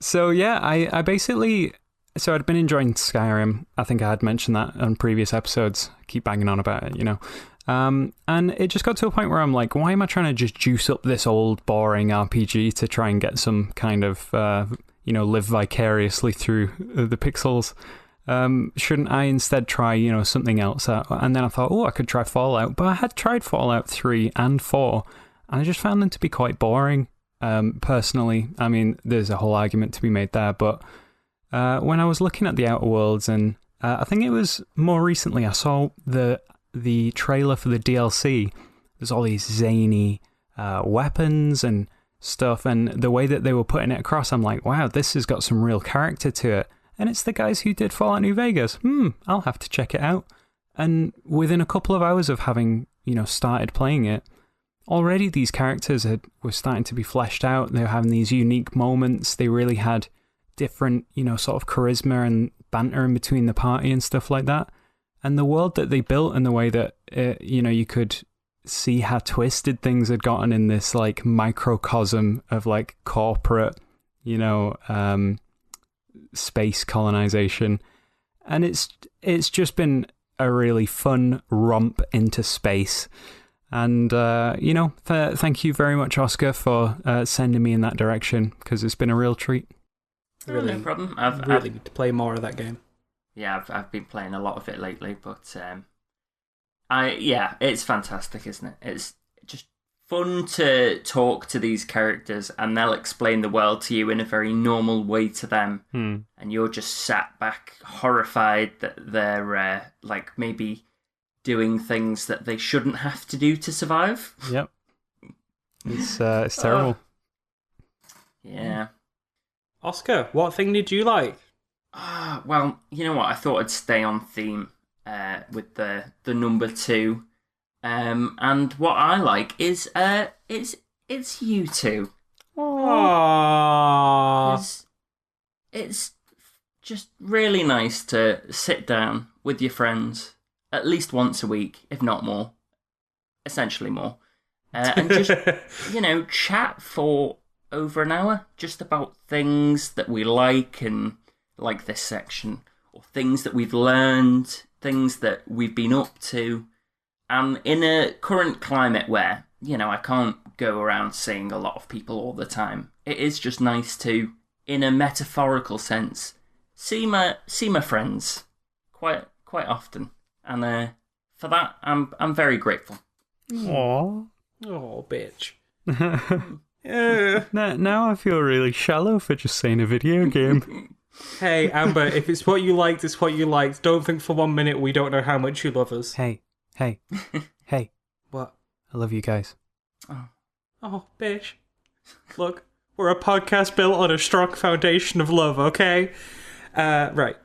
So yeah, I basically... So I'd been enjoying Skyrim. I think I had mentioned that on previous episodes. I keep banging on about it, you know. And it just got to a point where I'm like, why am I trying to just juice up this old, boring RPG to try and get some kind of, live vicariously through the pixels? Shouldn't I instead try, something else? And then I thought, I could try Fallout. But I had tried Fallout 3 and 4, and I just found them to be quite boring, personally. I mean, there's a whole argument to be made there, but when I was looking at the Outer Worlds, and I think it was more recently, I saw the trailer for the DLC. There's all these zany weapons and stuff, and the way that they were putting it across, I'm like, wow, this has got some real character to it. And it's the guys who did Fallout New Vegas. I'll have to check it out. And within a couple of hours of having, started playing it, already these characters were starting to be fleshed out. They were having these unique moments. They really had different, sort of charisma and banter in between the party and stuff like that. And the world that they built and the way that, you could see how twisted things had gotten in this, like, microcosm of, like, corporate, space colonization. And it's just been a really fun romp into space. And, thank you very much, Oscar, for sending me in that direction, because it's been a real treat. No problem. I've really need to play more of that game. Yeah, I've been playing a lot of it lately, but it's fantastic, isn't it? It's just fun to talk to these characters, and they'll explain the world to you in a very normal way to them, and you're just sat back horrified that they're maybe doing things that they shouldn't have to do to survive. Yep, it's terrible. Yeah. Oscar, what thing did you like? Well, you know what? I thought I'd stay on theme with the number 2. And what I like is it's you two. Aww. It's just really nice to sit down with your friends at least once a week, if not more. Essentially more. And just, chat for over an hour just about things that we like, and like this section, or things that we've learned, things that we've been up to. And in a current climate where, I can't go around seeing a lot of people all the time, it is just nice to, in a metaphorical sense, see my friends quite often. And for that, I'm very grateful. Aww. Oh, bitch. Now I feel really shallow for just saying a video game. Hey, Amber, if it's what you liked, it's what you liked. Don't think for 1 minute we don't know how much you love us. Hey. What? I love you guys. Oh, bitch. Look, we're a podcast built on a strong foundation of love, okay? Right.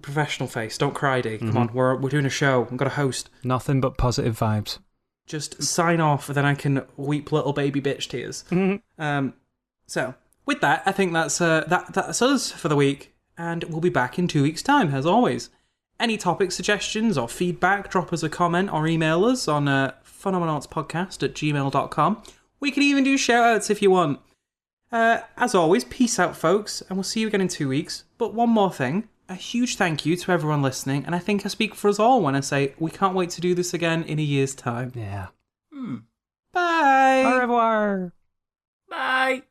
Professional face, don't cry, D. Come on, we're doing a show. I've got a host. Nothing but positive vibes. Just sign off, and then I can weep little baby bitch tears. So, with that, I think that's us for the week, and we'll be back in 2 weeks' time, as always. Any topic suggestions or feedback, drop us a comment or email us on Phenomenauts@gmail.com. We can even do shout-outs if you want. As always, peace out, folks, and we'll see you again in 2 weeks. But one more thing, a huge thank you to everyone listening, and I think I speak for us all when I say we can't wait to do this again in a year's time. Yeah. Bye! Au revoir! Bye!